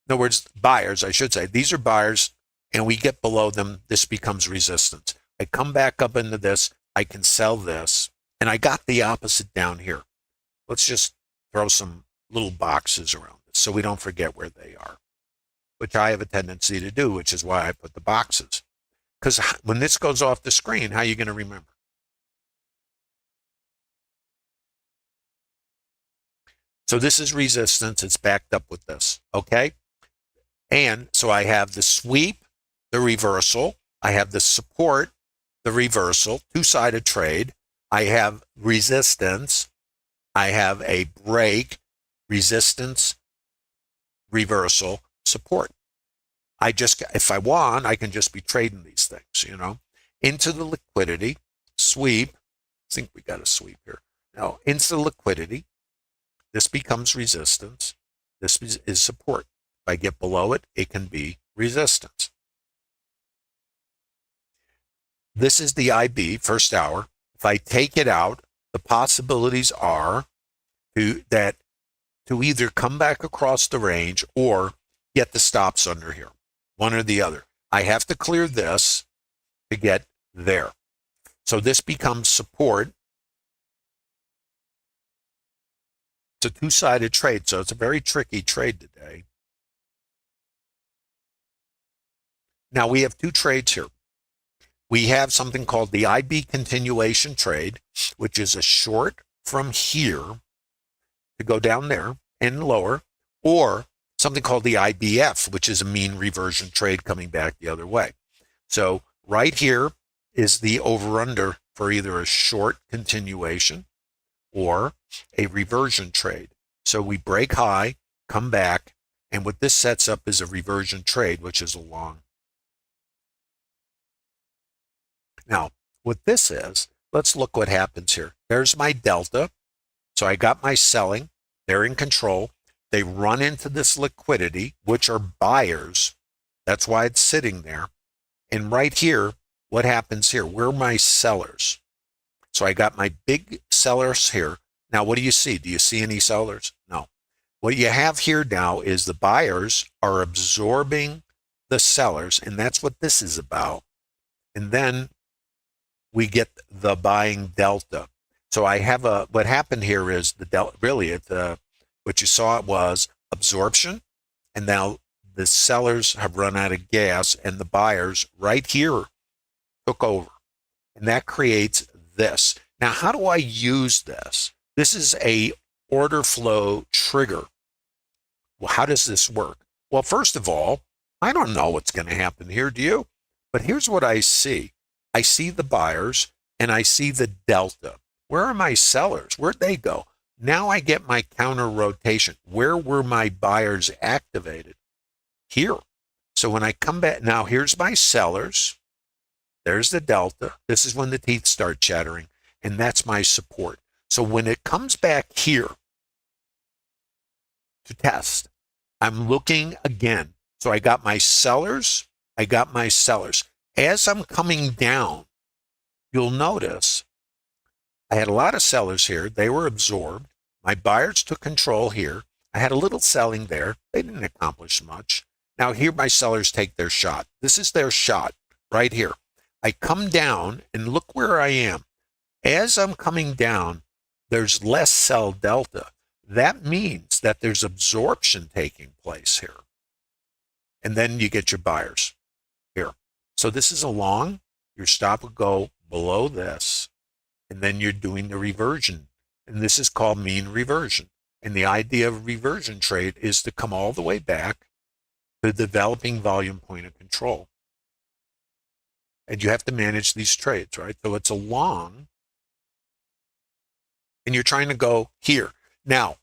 Speaker 1: In other words, buyers, I should say. These are buyers, and we get below them. This becomes resistance. I come back up into this. I can sell this. And I got the opposite down here. Let's just throw some little boxes around this so we don't forget where they are. which I have a tendency to do, which is why I put the boxes. Because when this goes off the screen, how are you going to remember? So this is resistance. It's backed up with this, okay? And so I have the sweep, the reversal. I have the support, the reversal, two-sided trade. I have resistance. I have a break, resistance, reversal, support. If I want, I can just be trading these things, into the liquidity, sweep. I think we got a sweep here. Now, into the liquidity, this becomes resistance. This is support. If I get below it, it can be resistance. This is the IB, first hour. If I take it out, the possibilities are to either come back across the range or get the stops under here, one or the other. I have to clear this to get there. So this becomes support. It's a two-sided trade, so it's a very tricky trade today. Now we have two trades here. We have something called the IB continuation trade, which is a short from here to go down there and lower, or something called the IBF, which is a mean reversion trade coming back the other way. So right here is the over-under for either a short continuation or a reversion trade. So we break high, come back, and what this sets up is a reversion trade, which is a long. Now, what this is, let's look what happens here. There's my delta. So I got my selling. They're in control. They run into this liquidity, which are buyers. That's why it's sitting there. And right here, what happens here? Where are my sellers? So I got my big sellers here. Now, what do you see? Do you see any sellers? No. What you have here now is the buyers are absorbing the sellers, and that's what this is about. And then we get the buying delta. So I have what happened here is the delta, really, what you saw was absorption, and now the sellers have run out of gas, and the buyers right here took over. And that creates this. Now, how do I use this? This is a order flow trigger. Well, how does this work? Well, first of all, I don't know what's going to happen here, do you? But here's what I see. I see the buyers and I see the delta. Where are my sellers? Where'd they go? Now I get my counter rotation. Where were my buyers activated? Here. So when I come back, now here's my sellers. There's the delta. This is when the teeth start chattering, and that's my support. So when it comes back here to test, I'm looking again. So I got my sellers. I got my sellers. As I'm coming down, you'll notice I had a lot of sellers here. They were absorbed. My buyers took control here. I had a little selling there. They didn't accomplish much. Now here my sellers take their shot. This is their shot right here. I come down and look where I am. As I'm coming down, there's less sell delta. That means that there's absorption taking place here. And then you get your buyers here. So this is a long. Your stop will go below this, and then you're doing the reversion. And this is called mean reversion. And the idea of reversion trade is to come all the way back to the developing volume point of control. And you have to manage these trades, right? So it's a long, and you're trying to go here. Now,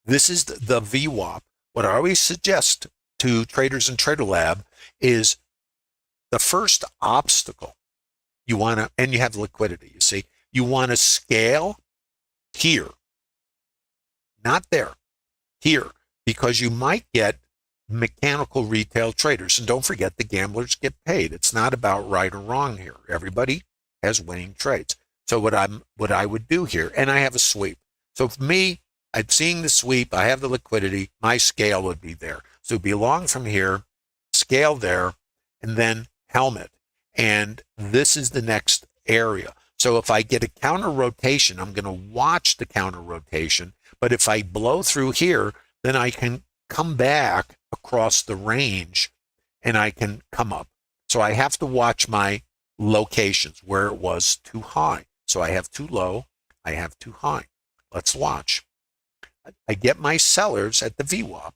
Speaker 1: this is the VWAP. What I always suggest to traders in Trader Lab is the first obstacle you want to, and you have liquidity, you see, you want to scale here, not there, here, because you might get mechanical retail traders. And don't forget, the gamblers get paid. It's not about right or wrong here. Everybody has winning trades. So what I would do here, and I have a sweep. So for me, I'm seeing the sweep, I have the liquidity, my scale would be there. So it'd be long from here, scale there, and then helmet. And this is the next area. So if I get a counter rotation, I'm going to watch the counter rotation. But if I blow through here, then I can come back across the range and I can come up. So I have to watch my locations where it was too high. So I have too low, I have too high. Let's watch. I get my sellers at the VWAP.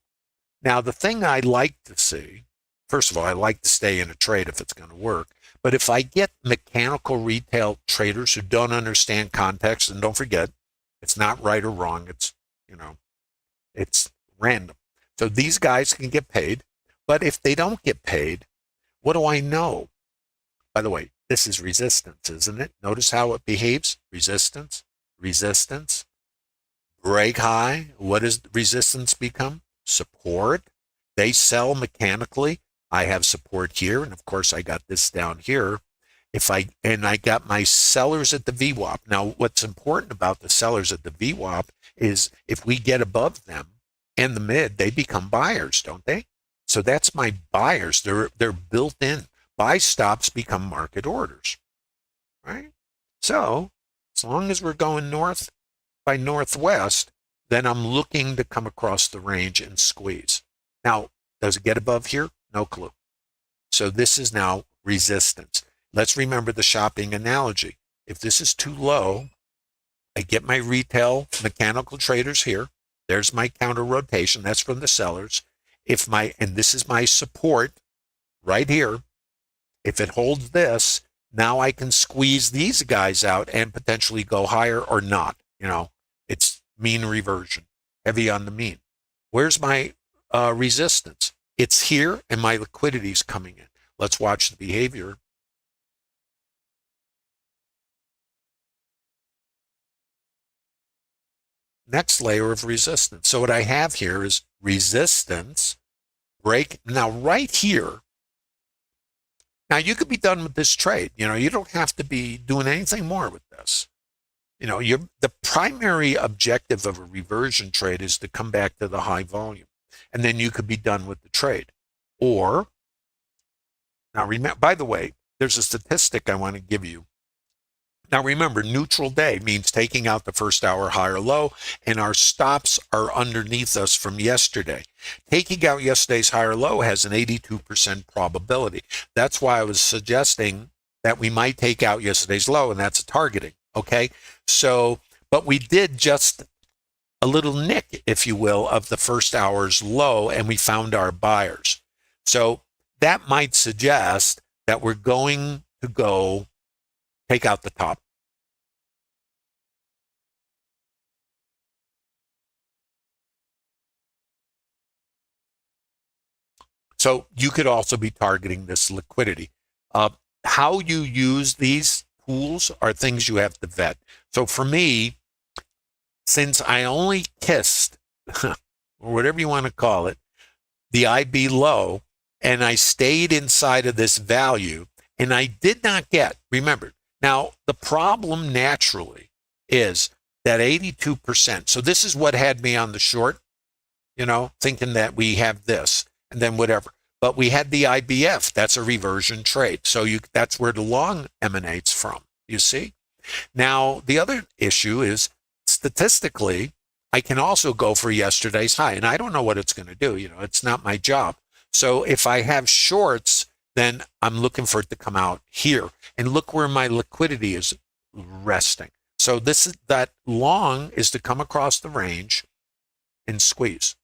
Speaker 1: Now, the thing I like to see, first of all, I like to stay in a trade if it's going to work. But if I get mechanical retail traders who don't understand context, and don't forget, it's not right or wrong. It's, it's random. So these guys can get paid. But if they don't get paid, what do I know? By the way, this is resistance, isn't it? Notice how it behaves. Resistance, resistance, break high. What does resistance become? Support. They sell mechanically. I have support here, and of course I got this down here. I got my sellers at the VWAP. Now, what's important about the sellers at the VWAP is if we get above them and the mid, they become buyers, don't they? So that's my buyers. They're built in. Buy stops become market orders, right? So as long as we're going north by northwest, then I'm looking to come across the range and squeeze. Now, does it get above here? No clue. So this is now resistance. Let's remember the shopping analogy. If this is too low, I get my retail mechanical traders here. There's my counter rotation. That's from the sellers. And this is my support right here. If it holds this, now I can squeeze these guys out and potentially go higher or not. It's mean reversion, heavy on the mean. Where's my resistance? It's here, and my liquidity is coming in. Let's watch the behavior. Next layer of resistance. So what I have here is resistance, break. Now right here, now you could be done with this trade. You don't have to be doing anything more with this. The primary objective of a reversion trade is to come back to the high volume, and then you could be done with the trade. Or, now remember, by the way, there's a statistic I want to give you. Now remember, neutral day means taking out the first hour high or low, and our stops are underneath us from yesterday. Taking out yesterday's high or low has an 82% probability. That's why I was suggesting that we might take out yesterday's low, and that's a targeting, okay? So, but we did just a little nick, if you will, of the first hour's low, and we found our buyers. So that might suggest that we're going to go take out the top. So you could also be targeting this liquidity. How you use these tools are things you have to vet. So for me, since I only kissed, or whatever you want to call it, the IB low, and I stayed inside of this value, and I did not get, remember, now the problem naturally is that 82%. So this is what had me on the short, thinking that we have this and then whatever. But we had the IBF. That's a reversion trade. So that's where the long emanates from, you see? Now, the other issue is statistically, I can also go for yesterday's high, and I don't know what it's going to do. It's not my job. So if I have shorts, then I'm looking for it to come out here. And look where my liquidity is resting. So that long is to come across the range and squeeze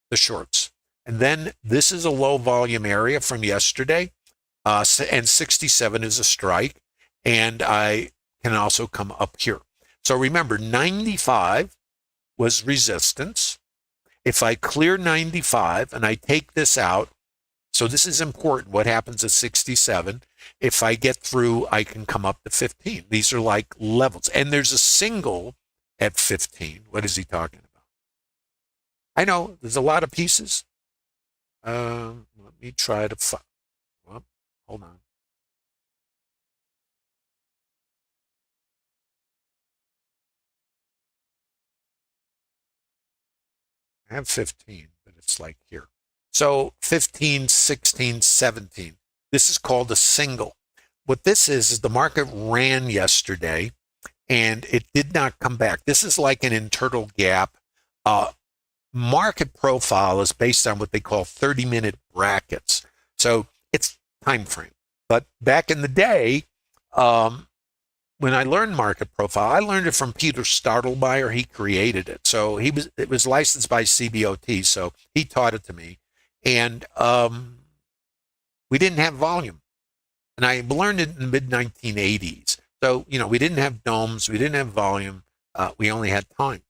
Speaker 1: the shorts. And then this is a low volume area from yesterday, and 67 is a strike. And I can also come up here. So remember, 95 was resistance. If I clear 95 and I take this out, so this is important, what happens at 67, if I get through, I can come up to 15. These are like levels. And there's a single at 15. What is he talking about? I know, there's a lot of pieces. Let me try to find, hold on. I have 15, but it's like here. So 15, 16, 17. This is called a single. What this is the market ran yesterday and it did not come back. This is like an internal gap. Market profile is based on what they call 30-minute brackets. So it's time frame. But back in the day, when I learned market profile, I learned it from Peter Stadelmeyer. He created it. So it was licensed by CBOT. So he taught it to me. And we didn't have volume. And I learned it in the mid 1980s. So, we didn't have domes. We didn't have volume. We only had time,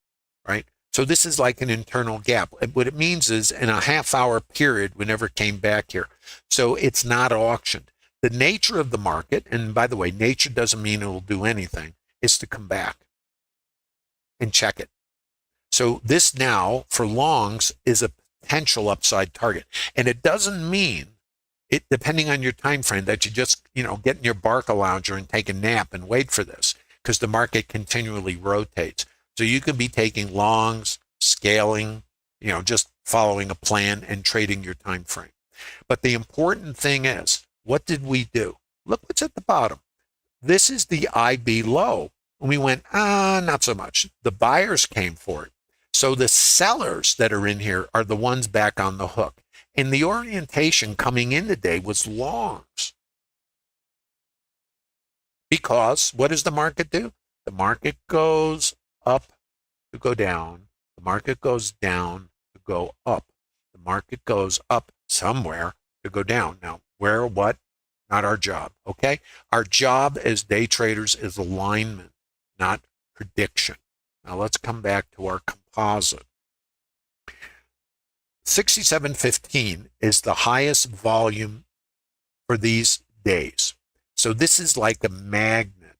Speaker 1: right? So this is like an internal gap. What it means is in a half-hour period, we never came back here. So it's not auctioned. The nature of the market, and by the way, nature doesn't mean it will do anything, is to come back and check it. So this now, for longs, is a potential upside target. And it doesn't mean, depending on your time frame, that you just, get in your Barca lounger and take a nap and wait for this, because the market continually rotates. So you can be taking longs, scaling, just following a plan and trading your time frame. But the important thing is, what did we do? Look what's at the bottom. This is the IB low. And we went, not so much. The buyers came for it. So the sellers that are in here are the ones back on the hook. And the orientation coming in today was longs. Because what does the market do? The market goes up to go down. The market goes down to go up. The market goes up somewhere to go down. Now, where, what? Not our job, okay? Our job as day traders is alignment, not prediction. Now, let's come back to our composite. 67.15 is the highest volume for these days. So this is like a magnet.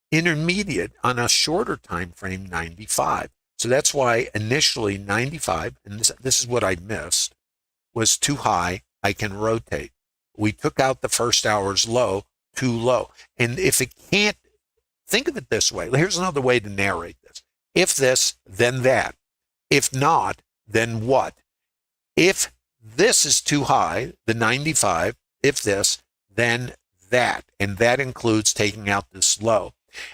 Speaker 1: Intermediate on a shorter time frame, 95. So that's why initially 95, and this is what I missed, was too high. I can rotate. We took out the first hour's low, too low. And if it can't, think of it this way. Here's another way to narrate this. If this, then that. If not, then what? If this is too high, the 95, if this, then that. And that includes taking out this low.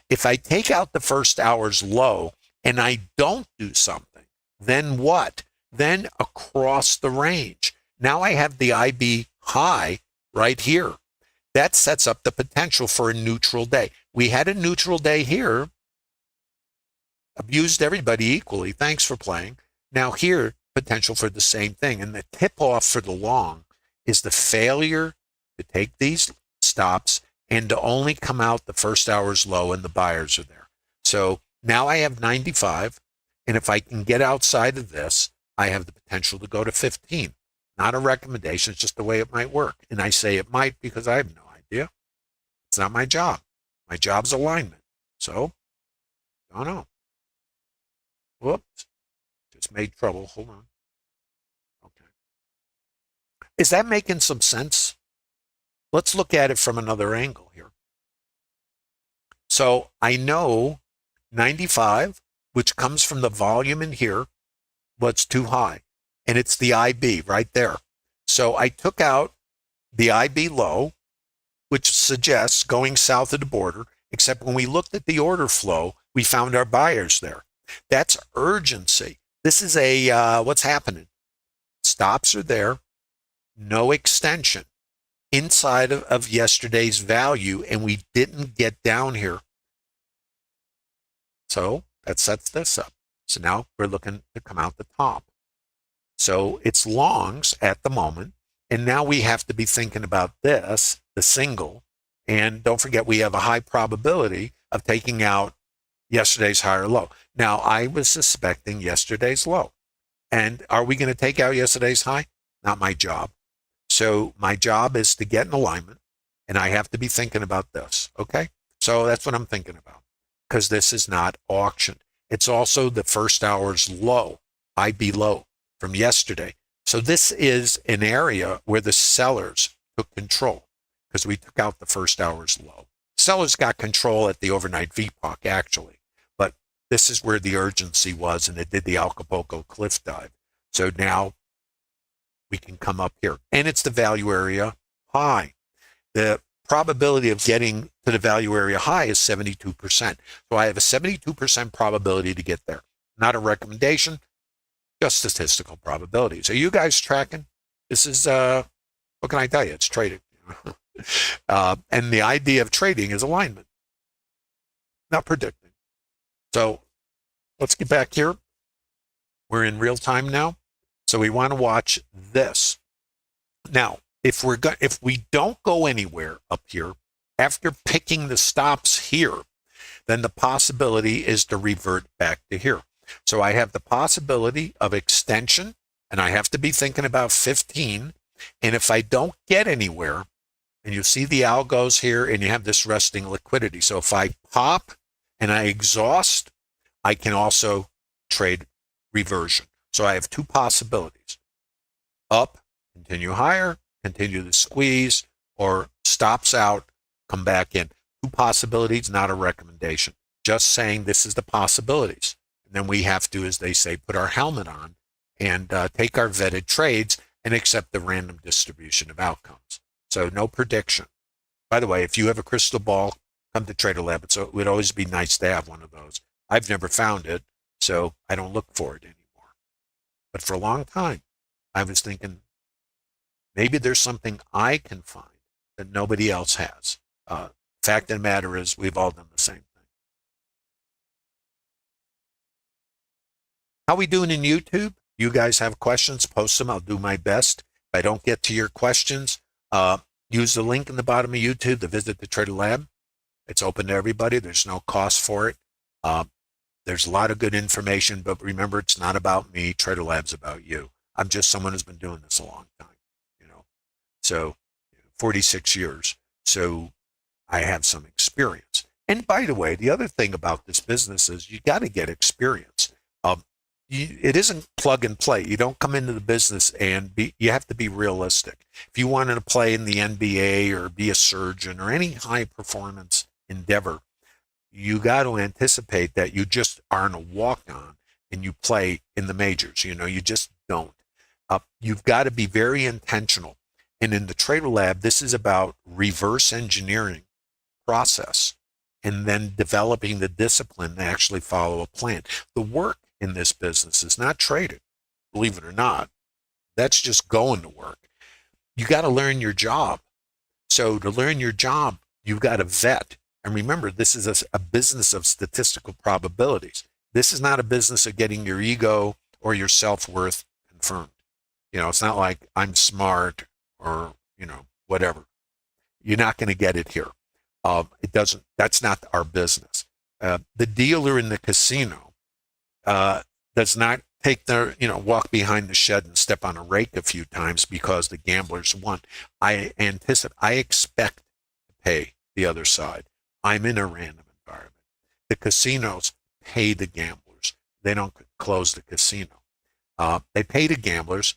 Speaker 1: If I take out the first hour's low and I don't do something, then what? Then across the range. Now I have the IB high right here. That sets up the potential for a neutral day. We had a neutral day here, abused everybody equally. Thanks for playing. Now here, potential for the same thing. And the tip off for the long is the failure to take these stops and to only come out the first hour's low and the buyers are there. So now I have 95, and if I can get outside of this, I have the potential to go to 15. Not a recommendation, it's just the way it might work. And I say it might because I have no idea. It's not my job. My job's alignment. So, don't know. Whoops. Just made trouble. Hold on. Okay. Is that making some sense? Let's look at it from another angle here. So I know 95, which comes from the volume in here, was too high. And it's the IB right there. So I took out the IB low, which suggests going south of the border, except when we looked at the order flow, we found our buyers there. That's urgency. This is what's happening. Stops are there, no extension inside of yesterday's value, and we didn't get down here. So that sets this up. So now we're looking to come out the top. So it's longs at the moment, and now we have to be thinking about this, the single, and don't forget we have a high probability of taking out yesterday's high or low. Now, I was suspecting yesterday's low. And are we going to take out yesterday's high? Not my job. So my job is to get in alignment, and I have to be thinking about this, okay? So that's what I'm thinking about, because this is not auctioned. It's also the first hour's low, IB low from yesterday. So this is an area where the sellers took control because we took out the first hour's low. Sellers got control at the overnight VPOC, actually, but this is where the urgency was, and it did the Acapulco cliff dive. So now we can come up here, and it's the value area high. The probability of getting to the value area high is 72%. So I have a 72% probability to get there. Not a recommendation, just statistical probabilities. Are you guys tracking? This is What can I tell you? It's trading. And the idea of trading is alignment, not predicting. So let's get back here. We're in real time now. So we want to watch this. Now, if we don't go anywhere up here after picking the stops here, then the possibility is to revert back to here. So I have the possibility of extension, and I have to be thinking about 15. And if I don't get anywhere, and you see the algos here, and you have this resting liquidity. So if I pop and I exhaust, I can also trade reversion. So I have two possibilities. Up, continue higher, continue the squeeze, or stops out, come back in. Two possibilities, not a recommendation. Just saying this is the possibilities. And then we have to, as they say, put our helmet on and take our vetted trades and accept the random distribution of outcomes. So no prediction. By the way, if you have a crystal ball, come to Trader Lab. It would always be nice to have one of those. I've never found it, so I don't look for it anymore. But for a long time, I was thinking, maybe there's something I can find that nobody else has. Fact of the matter is, we've all done the same thing. How we doing in YouTube? You guys have questions, post them. I'll do my best. If I don't get to your questions, use the link in the bottom of YouTube to visit the Trader Lab. It's open to everybody. There's no cost for it. There's a lot of good information, but remember, it's not about me. Trader Lab's about you. I'm just someone who's been doing this a long time, so 46 years. So I have some experience. And by the way, the other thing about this business is you got to get experience. It isn't plug and play. You don't come into the business and you have to be realistic. If you wanted to play in the NBA or be a surgeon or any high performance endeavor, you got to anticipate that you just aren't a walk-on and you play in the majors. You just don't. You've got to be very intentional. And in the Trader Lab, this is about reverse engineering process and then developing the discipline to actually follow a plan. The work in this business is not trading, believe it or not. That's just going to work. You got to learn your job. So to learn your job, you've got to vet. And remember, this is a business of statistical probabilities. This is not a business of getting your ego or your self-worth confirmed. It's not like I'm smart or, whatever. You're not going to get it here. That's not our business. The dealer in the casino does not take walk behind the shed and step on a rake a few times because the gamblers won. I expect to pay the other side. I'm in a random environment. The casinos pay the gamblers. They don't close the casino. They pay the gamblers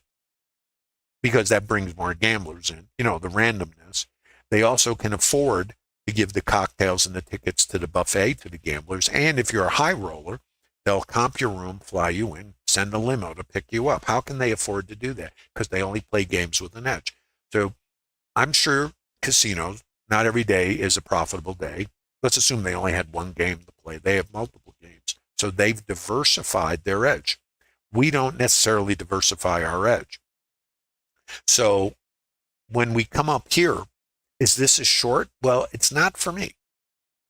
Speaker 1: because that brings more gamblers in, the randomness. They also can afford to give the cocktails and the tickets to the buffet to the gamblers. And if you're a high roller, they'll comp your room, fly you in, send a limo to pick you up. How can they afford to do that? Because they only play games with an edge. So I'm sure casinos, not every day is a profitable day. Let's assume they only had one game to play. They have multiple games. So they've diversified their edge. We don't necessarily diversify our edge. So when we come up here, is this a short? Well, it's not for me.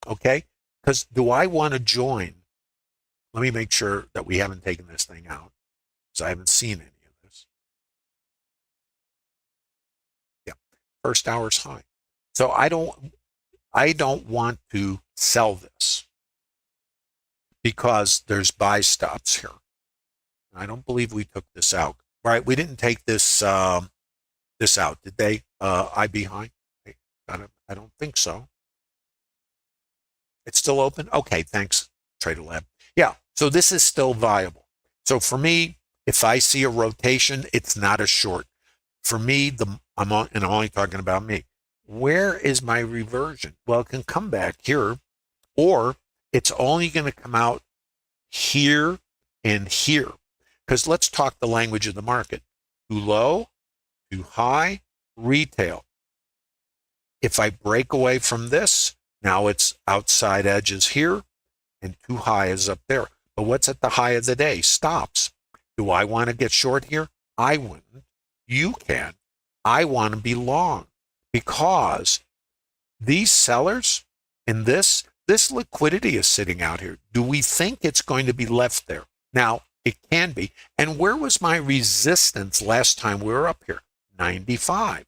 Speaker 1: Okay? Because do I want to join? Let me make sure that we haven't taken this thing out, because I haven't seen any of this. Yeah, first hour's high. So I don't want to sell this because there's buy stops here. I don't believe we took this out. Right? We didn't take this this out, did they? I behind? I don't think so. It's still open? Okay, thanks, Trader Lab. Yeah, so this is still viable. So for me, if I see a rotation, it's not a short. For me, I'm only talking about me. Where is my reversion? Well, it can come back here, or it's only going to come out here and here. Because let's talk the language of the market. Too low, too high, retail. If I break away from this, now it's outside edges here, and too high is up there. But what's at the high of the day? Stops. Do I want to get short here? I wouldn't. You can. I want to be long because these sellers and this liquidity is sitting out here. Do we think it's going to be left there? Now, it can be. And where was my resistance last time we were up here? 95,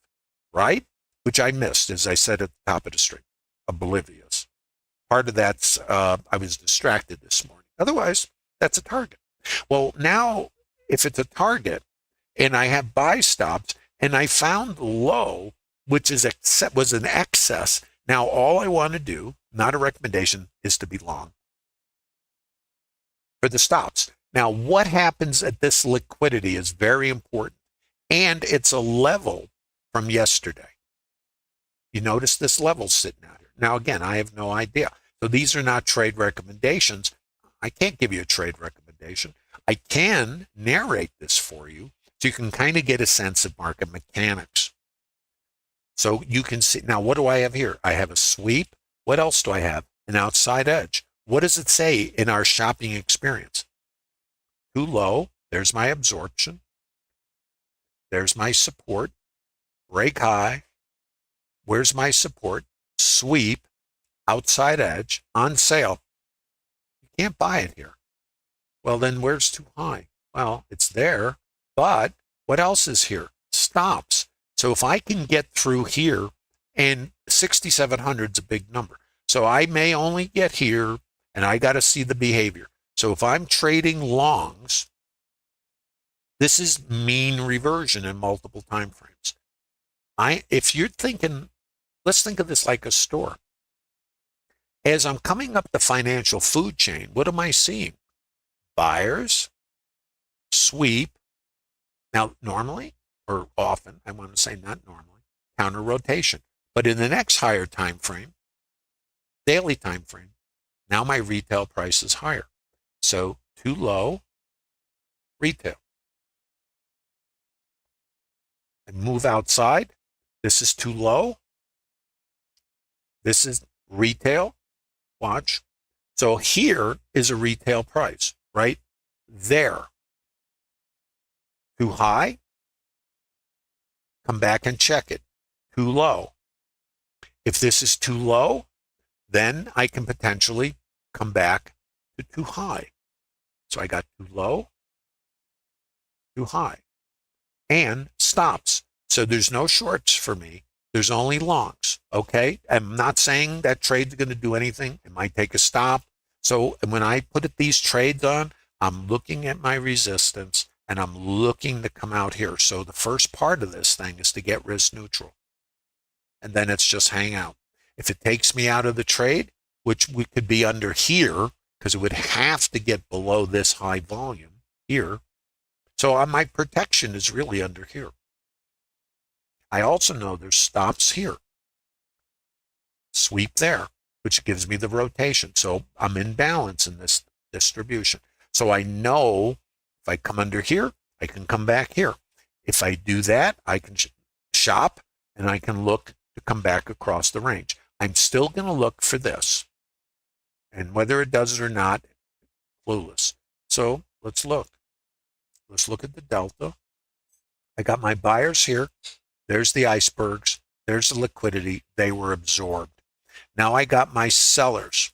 Speaker 1: right? Which I missed, as I said at the top of the stream. Oblivious. Part of that's I was distracted this morning. Otherwise, that's a target. Well, now, if it's a target and I have buy stops and I found the low, which was an excess, now all I want to do, not a recommendation, is to be long for the stops. Now, what happens at this liquidity is very important, and it's a level from yesterday. You notice this level sitting out here. Now, again, I have no idea. So these are not trade recommendations. I can't give you a trade recommendation. I can narrate this for you so you can kind of get a sense of market mechanics. So you can see, now what do I have here? I have a sweep. What else do I have? An outside edge. What does it say in our shopping experience? Too low. There's my absorption. There's my support. Break high. Where's my support? Sweep. Outside edge. On sale. You can't buy it here. Well, then where's too high? Well, it's there, but what else is here? Stops. So if I can get through here, and 6,700 is a big number. So I may only get here, and I got to see the behavior. So if I'm trading longs, this is mean reversion in multiple time frames. If you're thinking, let's think of this like a store. As I'm coming up the financial food chain, what am I seeing? Buyers, sweep. Now, normally, or often, I want to say not normally, counter rotation. But in the next higher time frame, daily time frame, now my retail price is higher. So too low, retail. And move outside. This is too low. This is retail. Watch. So here is a retail price, right? There. Too high. Come back and check it. Too low. If this is too low, then I can potentially come back to too high. So I got too low, too high, and stops. So there's no shorts for me. There's only longs, okay? I'm not saying that trade's going to do anything. It might take a stop. So when I put these trades on, I'm looking at my resistance, and I'm looking to come out here. So the first part of this thing is to get risk neutral. And then it's just hang out. If it takes me out of the trade, which we could be under here, because it would have to get below this high volume here. So my protection is really under here. I also know there's stops here. Sweep there, which gives me the rotation. So I'm in balance in this distribution. So I know if I come under here, I can come back here. If I do that, I can shop and I can look to come back across the range. I'm still going to look for this. And whether it does it or not, clueless. So let's look. Let's look at the delta. I got my buyers here. There's the icebergs. There's the liquidity. They were absorbed. Now I got my sellers.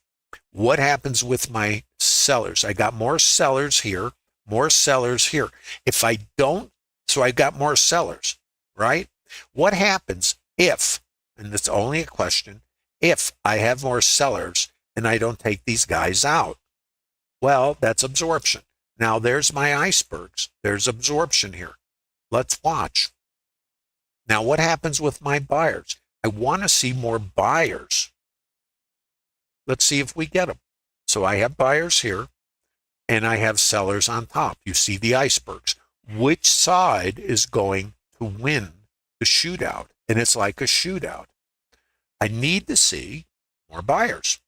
Speaker 1: What happens with my sellers? I got more sellers here, more sellers here. If I don't, so I got more sellers, right? What happens if, and it's only a question, if I have more sellers and I don't take these guys out? Well, that's absorption. Now there's my icebergs. There's absorption here. Let's watch. Now what happens with my buyers? I want to see more buyers. Let's see if we get them. So I have buyers here and I have sellers on top. You see the icebergs. Which side is going to win the shootout? And it's like a shootout. I need to see more buyers.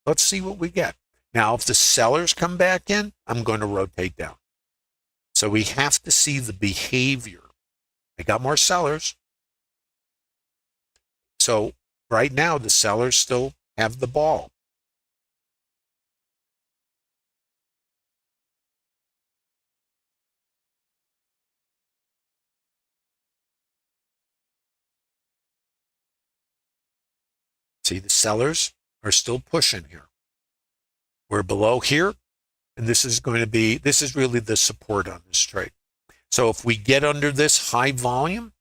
Speaker 1: Let's see what we get. Now, if the sellers come back in, I'm going to rotate down. So we have to see the behavior. I got more sellers. So right now, the sellers still have the ball. See, the sellers are still pushing here. We're below here, and this is really the support on this trade. So if we get under this high volume,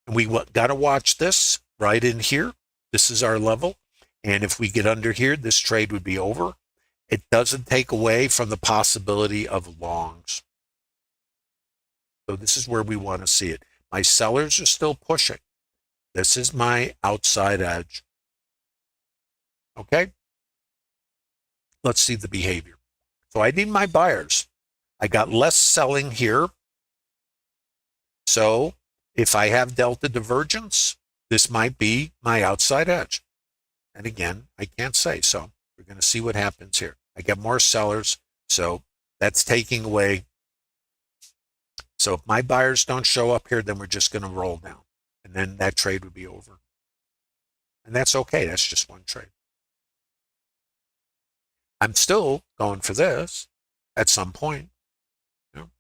Speaker 1: and we got to watch this right in here, this is our level. And if we get under here, this trade would be over. It doesn't take away from the possibility of longs. So this is where we want to see it. My sellers are still pushing. This is my outside edge. Okay? Let's see the behavior. So I need my buyers. I got less selling here. So if I have delta divergence, this might be my outside edge. And again, I can't say. So we're going to see what happens here. I get more sellers. So that's taking away. So if my buyers don't show up here, then we're just going to roll down. And then that trade would be over. And that's okay. That's just one trade. I'm still going for this at some point. You know?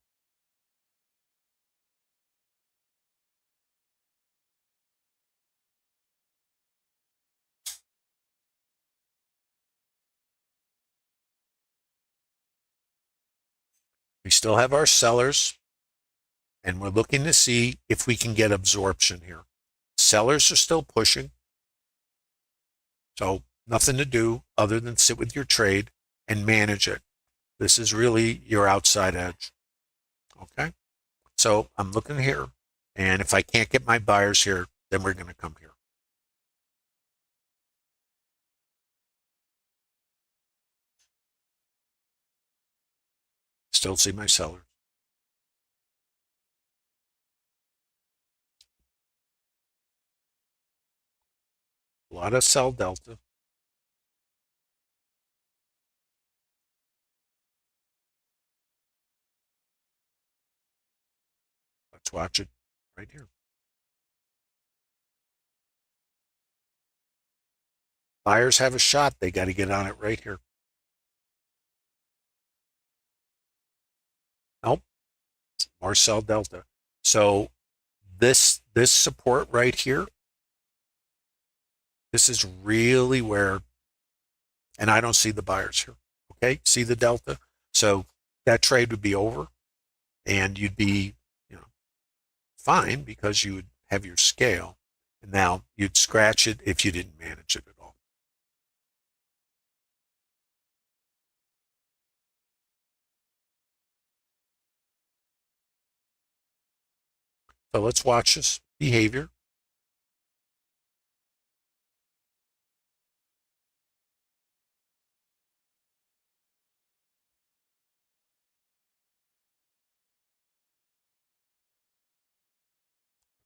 Speaker 1: We still have our sellers, and we're looking to see if we can get absorption here. Sellers are still pushing. So nothing to do other than sit with your trade and manage it. This is really your outside edge. Okay? So I'm looking here, and if I can't get my buyers here, then we're going to come here. Still see my sellers. A lot of sell delta. Let's watch it right here. Buyers have a shot. They got to get on it right here. Nope. More sell delta. So this support right here, this is really where, and I don't see the buyers here. Okay, see the delta? So that trade would be over, and you'd be, fine because you would have your scale. And now you'd scratch it if you didn't manage it at all. So let's watch this behavior.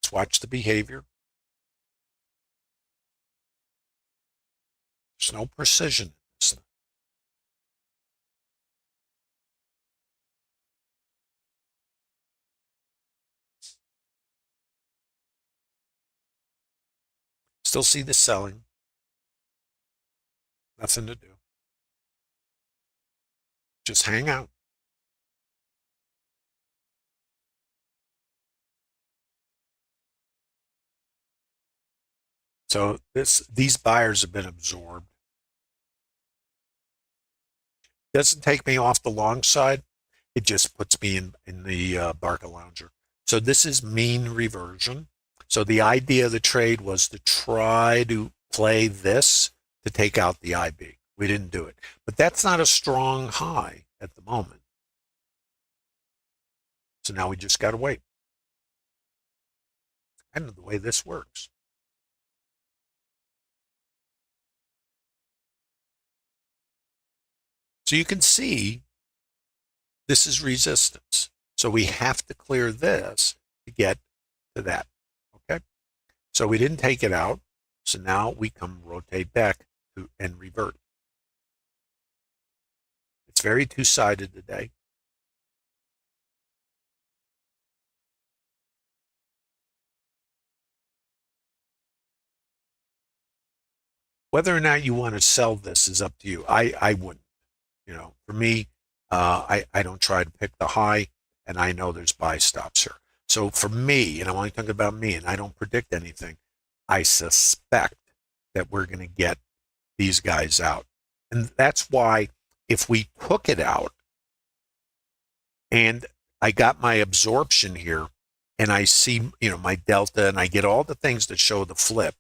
Speaker 1: Let's watch the behavior. There's no precision in this thing. Still see the selling. Nothing to do. Just hang out. So these buyers have been absorbed. Doesn't take me off the long side. It just puts me in the Barca Lounger. So this is mean reversion. So the idea of the trade was to try to play this to take out the IB. We didn't do it. But that's not a strong high at the moment. So now we just got to wait. I know the way this works. So you can see this is resistance. So we have to clear this to get to that. Okay. So we didn't take it out. So now we come rotate back and revert. It's very two-sided today. Whether or not you want to sell this is up to you. I wouldn't. For me, I don't try to pick the high, and I know there's buy stops here. So for me, and I'm only talking about me, and I don't predict anything, I suspect that we're going to get these guys out. And that's why if we took it out and I got my absorption here and I see, my delta and I get all the things that show the flip,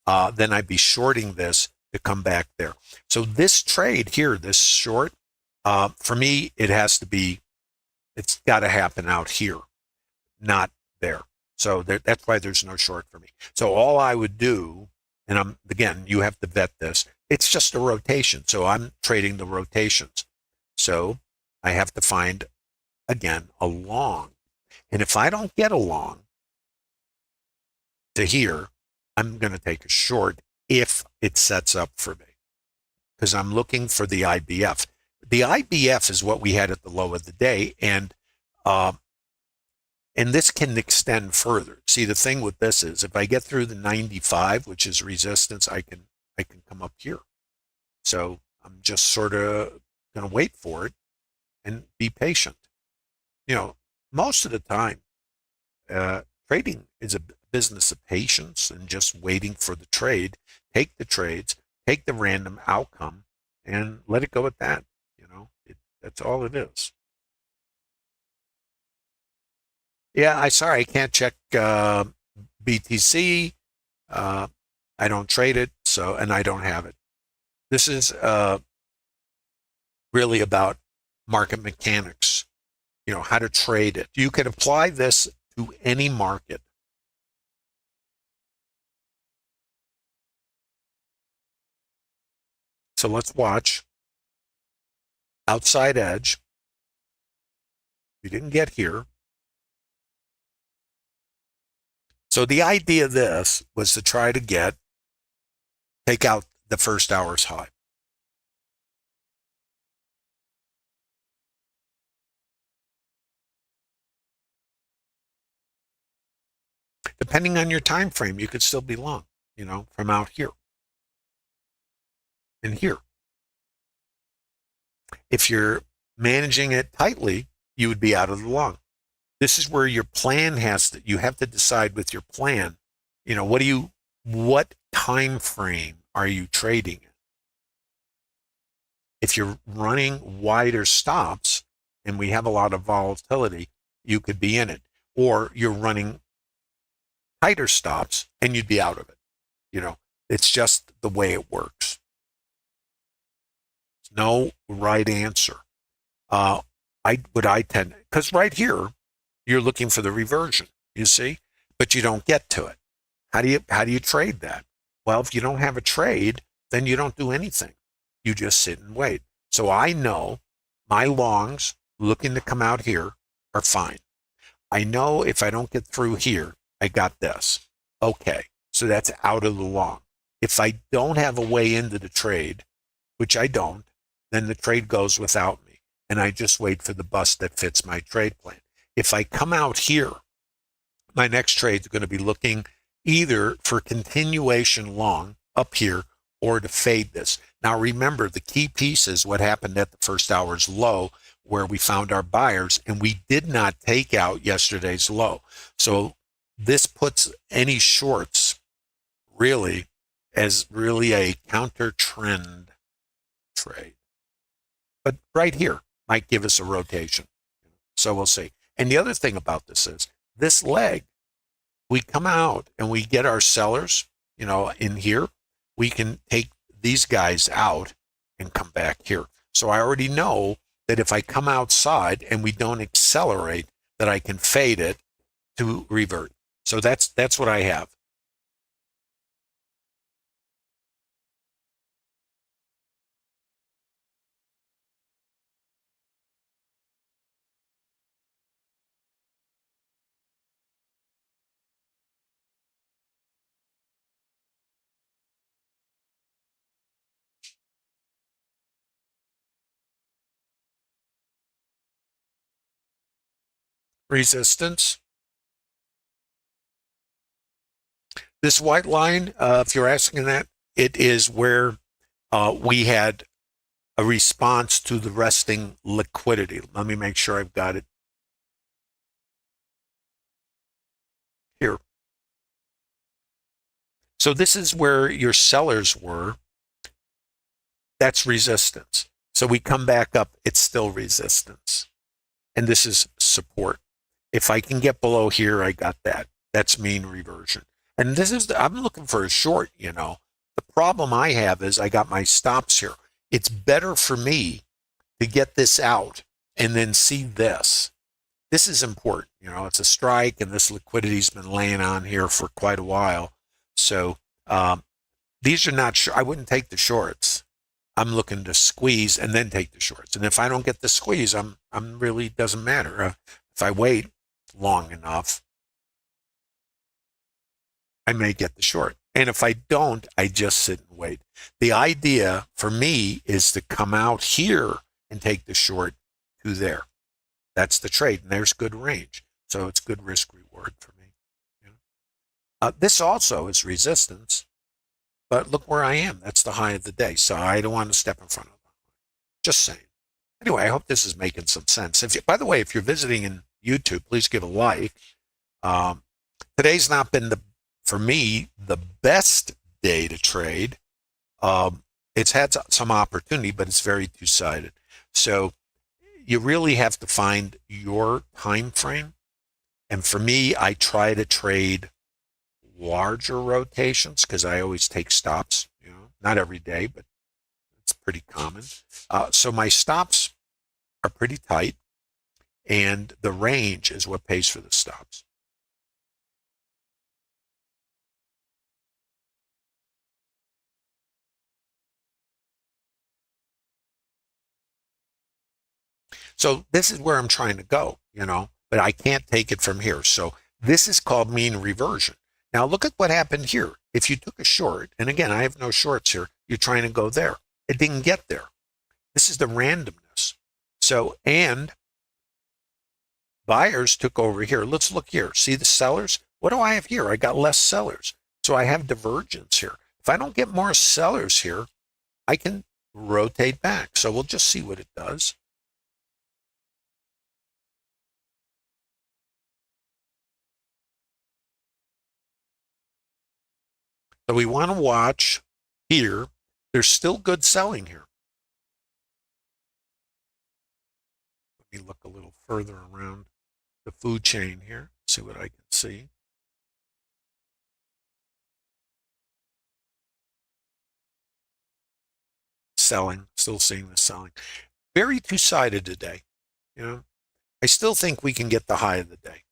Speaker 1: then I'd be shorting this to come back there. So this trade here, this short, for me, it's got to happen out here, not there. So that's why there's no short for me. So all I would do, and again, you have to vet this, it's just a rotation. So I'm trading the rotations. So I have to find, again, a long. And if I don't get a long to here, I'm going to take a short if it sets up for me, because I'm looking for the IBF. The IBF is what we had at the low of the day, and this can extend further. See, the thing with this is if I get through the 95, which is resistance, I can come up here. So I'm just sort of going to wait for it and be patient. Most of the time, trading is a business of patience and just waiting for the trade. Take the trades, take the random outcome, and let it go at that. That's all it is. Yeah, I can't check BTC. I don't trade it, and I don't have it. This is really about market mechanics, how to trade it. You can apply this to any market. So let's watch outside edge. We didn't get here. So the idea of this was to try to take out the first hour's high. Depending on your time frame, you could still be long, from out here and here. If you're managing it tightly, you would be out of the long. This is where your plan you have to decide with your plan, what time frame are you trading in? If you're running wider stops and we have a lot of volatility, you could be in it. Or you're running tighter stops and you'd be out of it. It's just the way it works. There's no right answer. Because right here, you're looking for the reversion, you see, but you don't get to it. How do you trade that? Well, if you don't have a trade, then you don't do anything. You just sit and wait. So I know my longs looking to come out here are fine. I know if I don't get through here, I got this. Okay, so that's out of the long. If I don't have a way into the trade, which I don't, then the trade goes without me, and I just wait for the bust that fits my trade plan. If I come out here, my next trade is going to be looking either for continuation long up here or to fade this. Now remember, the key piece is what happened at the first hour's low, where we found our buyers, and we did not take out yesterday's low. So this puts any shorts really as really a counter trend trade. But right here might give us a rotation. So we'll see. And the other thing about this is this leg, we come out and we get our sellers, in here, we can take these guys out and come back here. So I already know that if I come outside and we don't accelerate, that I can fade it to revert. So that's what I have. Resistance. This white line, if you're asking that, it is where we had a response to the resting liquidity. Let me make sure I've got it here. So this is where your sellers were. That's resistance. So we come back up, it's still resistance. And this is support. If I can get below here, I got that. That's mean reversion. And this is, I'm looking for a short, you know. The problem I have is I got my stops here. It's better for me to get this out and then see this. This is important. You know, it's a strike, and this liquidity's been laying on here for quite a while. So these are not, I wouldn't take the shorts. I'm looking to squeeze and then take the shorts. And if I don't get the squeeze, I'm really doesn't matter. If I wait long enough, I may get the short. And if I don't, I just sit and wait. The idea for me is to come out here and take the short to there. That's the trade, and there's good range. So it's good risk reward for me. Yeah. This also is resistance. But look where I am. That's the high of the day. So I don't want to step in front of them. Just saying. Anyway, I hope this is making some sense. By the way, if you're visiting in YouTube, please give a like. Today's not been, for me, the best day to trade. It's had some opportunity, but it's very two-sided. So you really have to find your time frame. And for me, I try to trade larger rotations because I always take stops, you know, not every day, but it's pretty common. So my stops are pretty tight, and the range is what pays for the stops. So this is where I'm trying to go, you know, but I can't take it from here. So this is called mean reversion. Now look at what happened here. If you took a short, and again, I have no shorts here, you're trying to go there. It didn't get there. This is the randomness. So, and buyers took over here. Let's look here. See the sellers? What do I have here? I got less sellers. So I have divergence here. If I don't get more sellers here, I can rotate back. So we'll just see what it does. So we want to watch here. There's still good selling here. Let me look a little further around the food chain here, see what I can see. Selling, still seeing the selling. Very two-sided today. You know, I still think we can get the high of the day,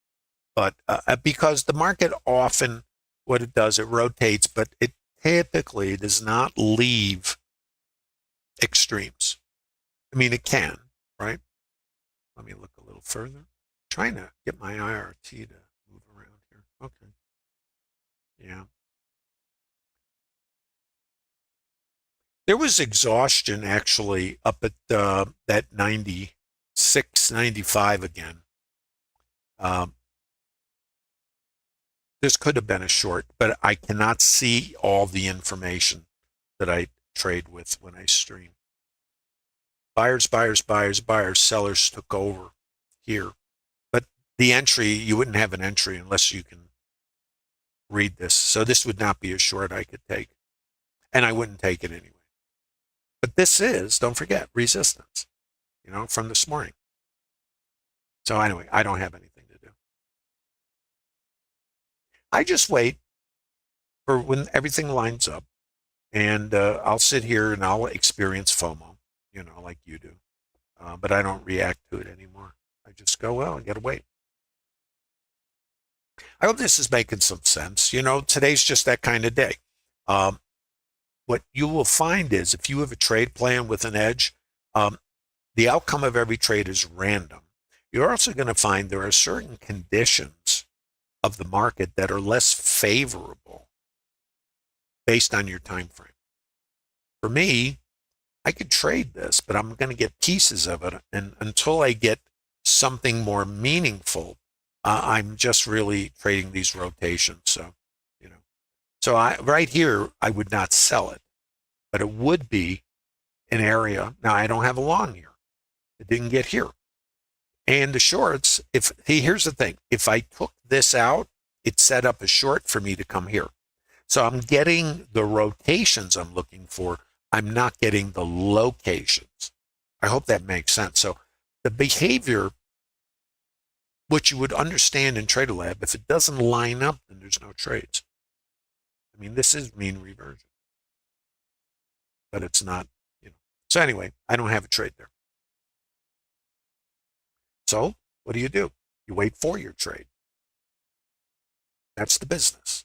Speaker 1: but because the market often, what it does, it rotates, but it typically does not leave extremes. I mean, it can, right? Let me look a little further. I'm trying to get my IRT to move around here. Okay. Yeah. There was exhaustion actually up at that 96, 95 again. This could have been a short, but I cannot see all the information that I trade with when I stream. Buyers, buyers, buyers, buyers, sellers took over here. But the entry, you wouldn't have an entry unless you can read this. So this would not be a short I could take. And I wouldn't take it anyway. But this is, don't forget, resistance, you know, from this morning. So anyway, I don't have anything to do. I just wait for when everything lines up, and I'll sit here and I'll experience FOMO, you know, like you do. But I don't react to it anymore. I just go, well, I got to wait. I hope this is making some sense. You know, today's just that kind of day. What you will find is if you have a trade plan with an edge, the outcome of every trade is random. You're also going to find there are certain conditions of the market that are less favorable based on your time frame. For me, I could trade this, but I'm going to get pieces of it, and until I get something more meaningful, I'm just really trading these rotations. So, you know, so right here, I would not sell it, but it would be an area. Now I don't have a long here. It didn't get here. And the shorts, here's the thing, if I took this out, it set up a short for me to come here. So I'm getting the rotations I'm looking for. I'm not getting the locations. I hope that makes sense. So the behavior, which you would understand in TraderLab, if it doesn't line up, then there's no trades. I mean, this is mean reversion, but it's not, you know. So anyway, I don't have a trade there. So what do? You wait for your trade. That's the business.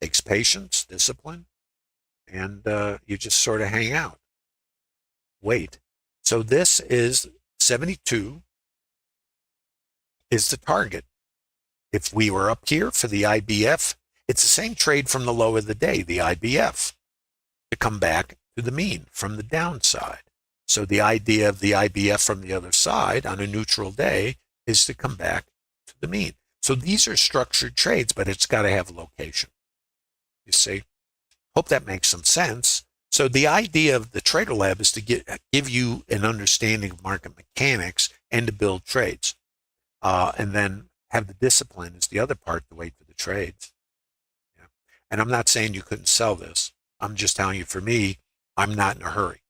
Speaker 1: Takes patience, discipline, and you just sort of hang out. Wait. So this is 72 is the target. If we were up here for the IBF, it's the same trade from the low of the day, the IBF, to come back to the mean from the downside. So the idea of the IBF from the other side on a neutral day is to come back to the mean. So these are structured trades, but it's got to have a location. You see? Hope that makes some sense. So the idea of the Trader Lab is to give you an understanding of market mechanics and to build trades. And then have the discipline is the other part to wait for the trades. Yeah. And I'm not saying you couldn't sell this. I'm just telling you, for me, I'm not in a hurry.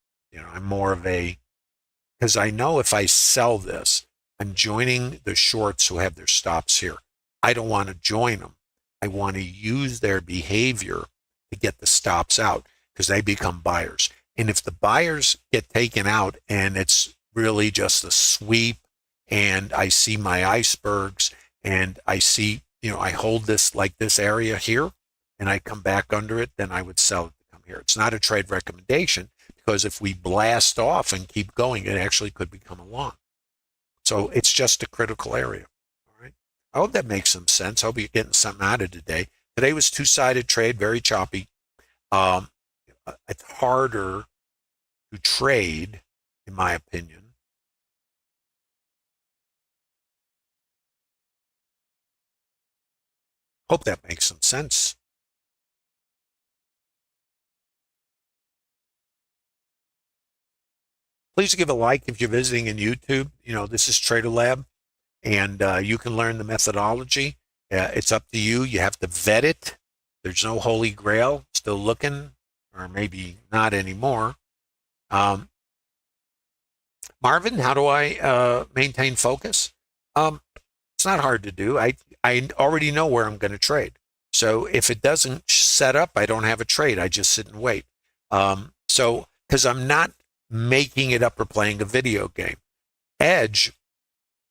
Speaker 1: I'm more of because I know if I sell this, I'm joining the shorts who have their stops here. I don't want to join them. I want to use their behavior to get the stops out because they become buyers. And if the buyers get taken out and it's really just a sweep and I see my icebergs and I see, I hold this like this area here and I come back under it, then I would sell it to come here. It's not a trade recommendation because if we blast off and keep going, it actually could become a long. So it's just a critical area. All right. I hope that makes some sense. I hope you're getting something out of today. Today was two-sided trade, very choppy. It's harder to trade, in my opinion. Hope that makes some sense. Please give a like if you're visiting in YouTube. This is Trader Lab, and you can learn the methodology. It's up to you. You have to vet it. There's no holy grail. Still looking, or maybe not anymore. Marvin, how do I maintain focus? It's not hard to do. I already know where I'm going to trade. So if it doesn't set up, I don't have a trade. I just sit and wait. So because I'm not making it up or playing a video game. Edge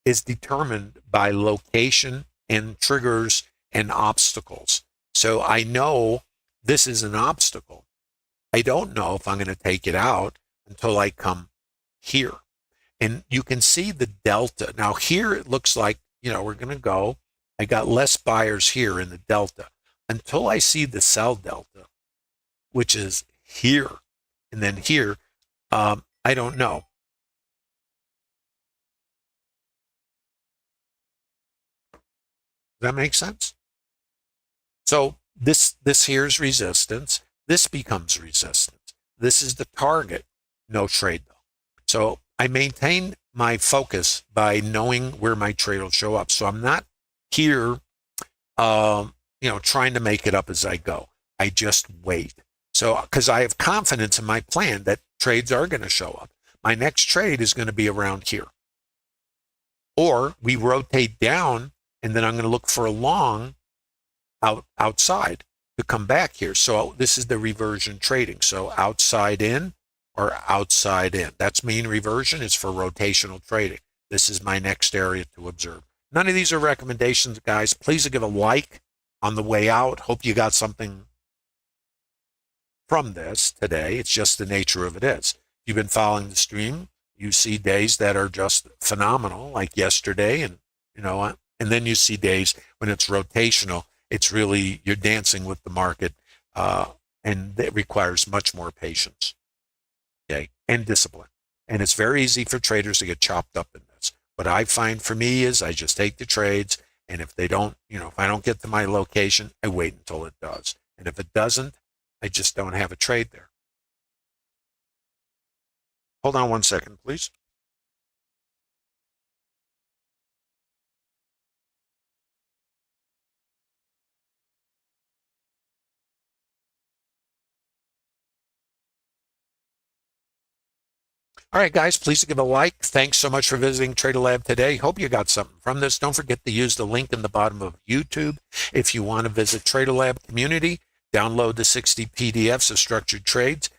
Speaker 1: is determined by location and triggers and obstacles. So I know this is an obstacle. I don't know if I'm going to take it out until I come here. And you can see the delta. Now here it looks like, we're going to go. I got less buyers here in the delta until I see the sell delta, which is here. And then here, I don't know. Does that make sense? So this here is resistance. This becomes resistance. This is the target. No trade though. So I maintain my focus by knowing where my trade will show up. So I'm not here, trying to make it up as I go. I just wait. So because I have confidence in my plan that trades are going to show up. My next trade is going to be around here. Or we rotate down and then I'm going to look for a long outside to come back here. So this is the reversion trading. So outside in or outside in. That's mean reversion. It's for rotational trading. This is my next area to observe. None of these are recommendations, guys. Please give a like on the way out. Hope you got something from this today. It's just the nature of it is. If you've been following the stream, you see days that are just phenomenal, like yesterday, and and then you see days when it's rotational. It's really you're dancing with the market, and it requires much more patience, okay, and discipline. And it's very easy for traders to get chopped up in this. What I find for me is I just take the trades, and if they don't, if I don't get to my location, I wait until it does. And if it doesn't, I just don't have a trade there. Hold on one second, please. All right, guys, please give a like. Thanks so much for visiting Trader Lab today. Hope you got something from this. Don't forget to use the link in the bottom of YouTube if you want to visit Trader Lab community. Download the 60 PDFs of structured trades.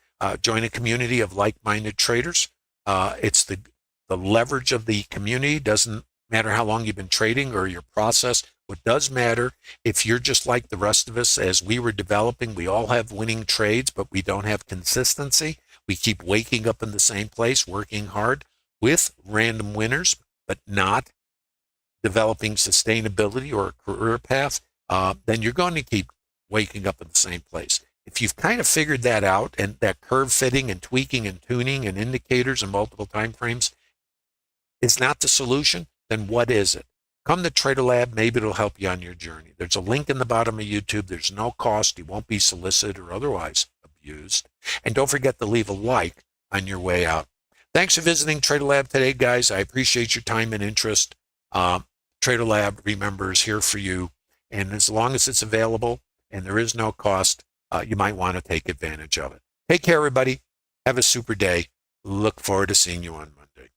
Speaker 1: Join a community of like-minded traders. It's the leverage of the community. Doesn't matter how long you've been trading or your process. What does matter, if you're just like the rest of us, as we were developing, we all have winning trades, but we don't have consistency. We keep waking up in the same place, working hard with random winners, but not developing sustainability or a career path. Then you're going to keep waking up in the same place. If you've kind of figured that out, and that curve fitting and tweaking and tuning and indicators and multiple time frames is not the solution, then what is it? Come to Trader Lab. Maybe it'll help you on your journey. There's a link in the bottom of YouTube. There's no cost. You won't be solicited or otherwise abused. And don't forget to leave a like on your way out. Thanks for visiting Trader Lab today, guys. I appreciate your time and interest. Trader Lab, remember, is here for you. And as long as it's available and there is no cost, you might want to take advantage of it. Take care, everybody. Have a super day. Look forward to seeing you on Monday.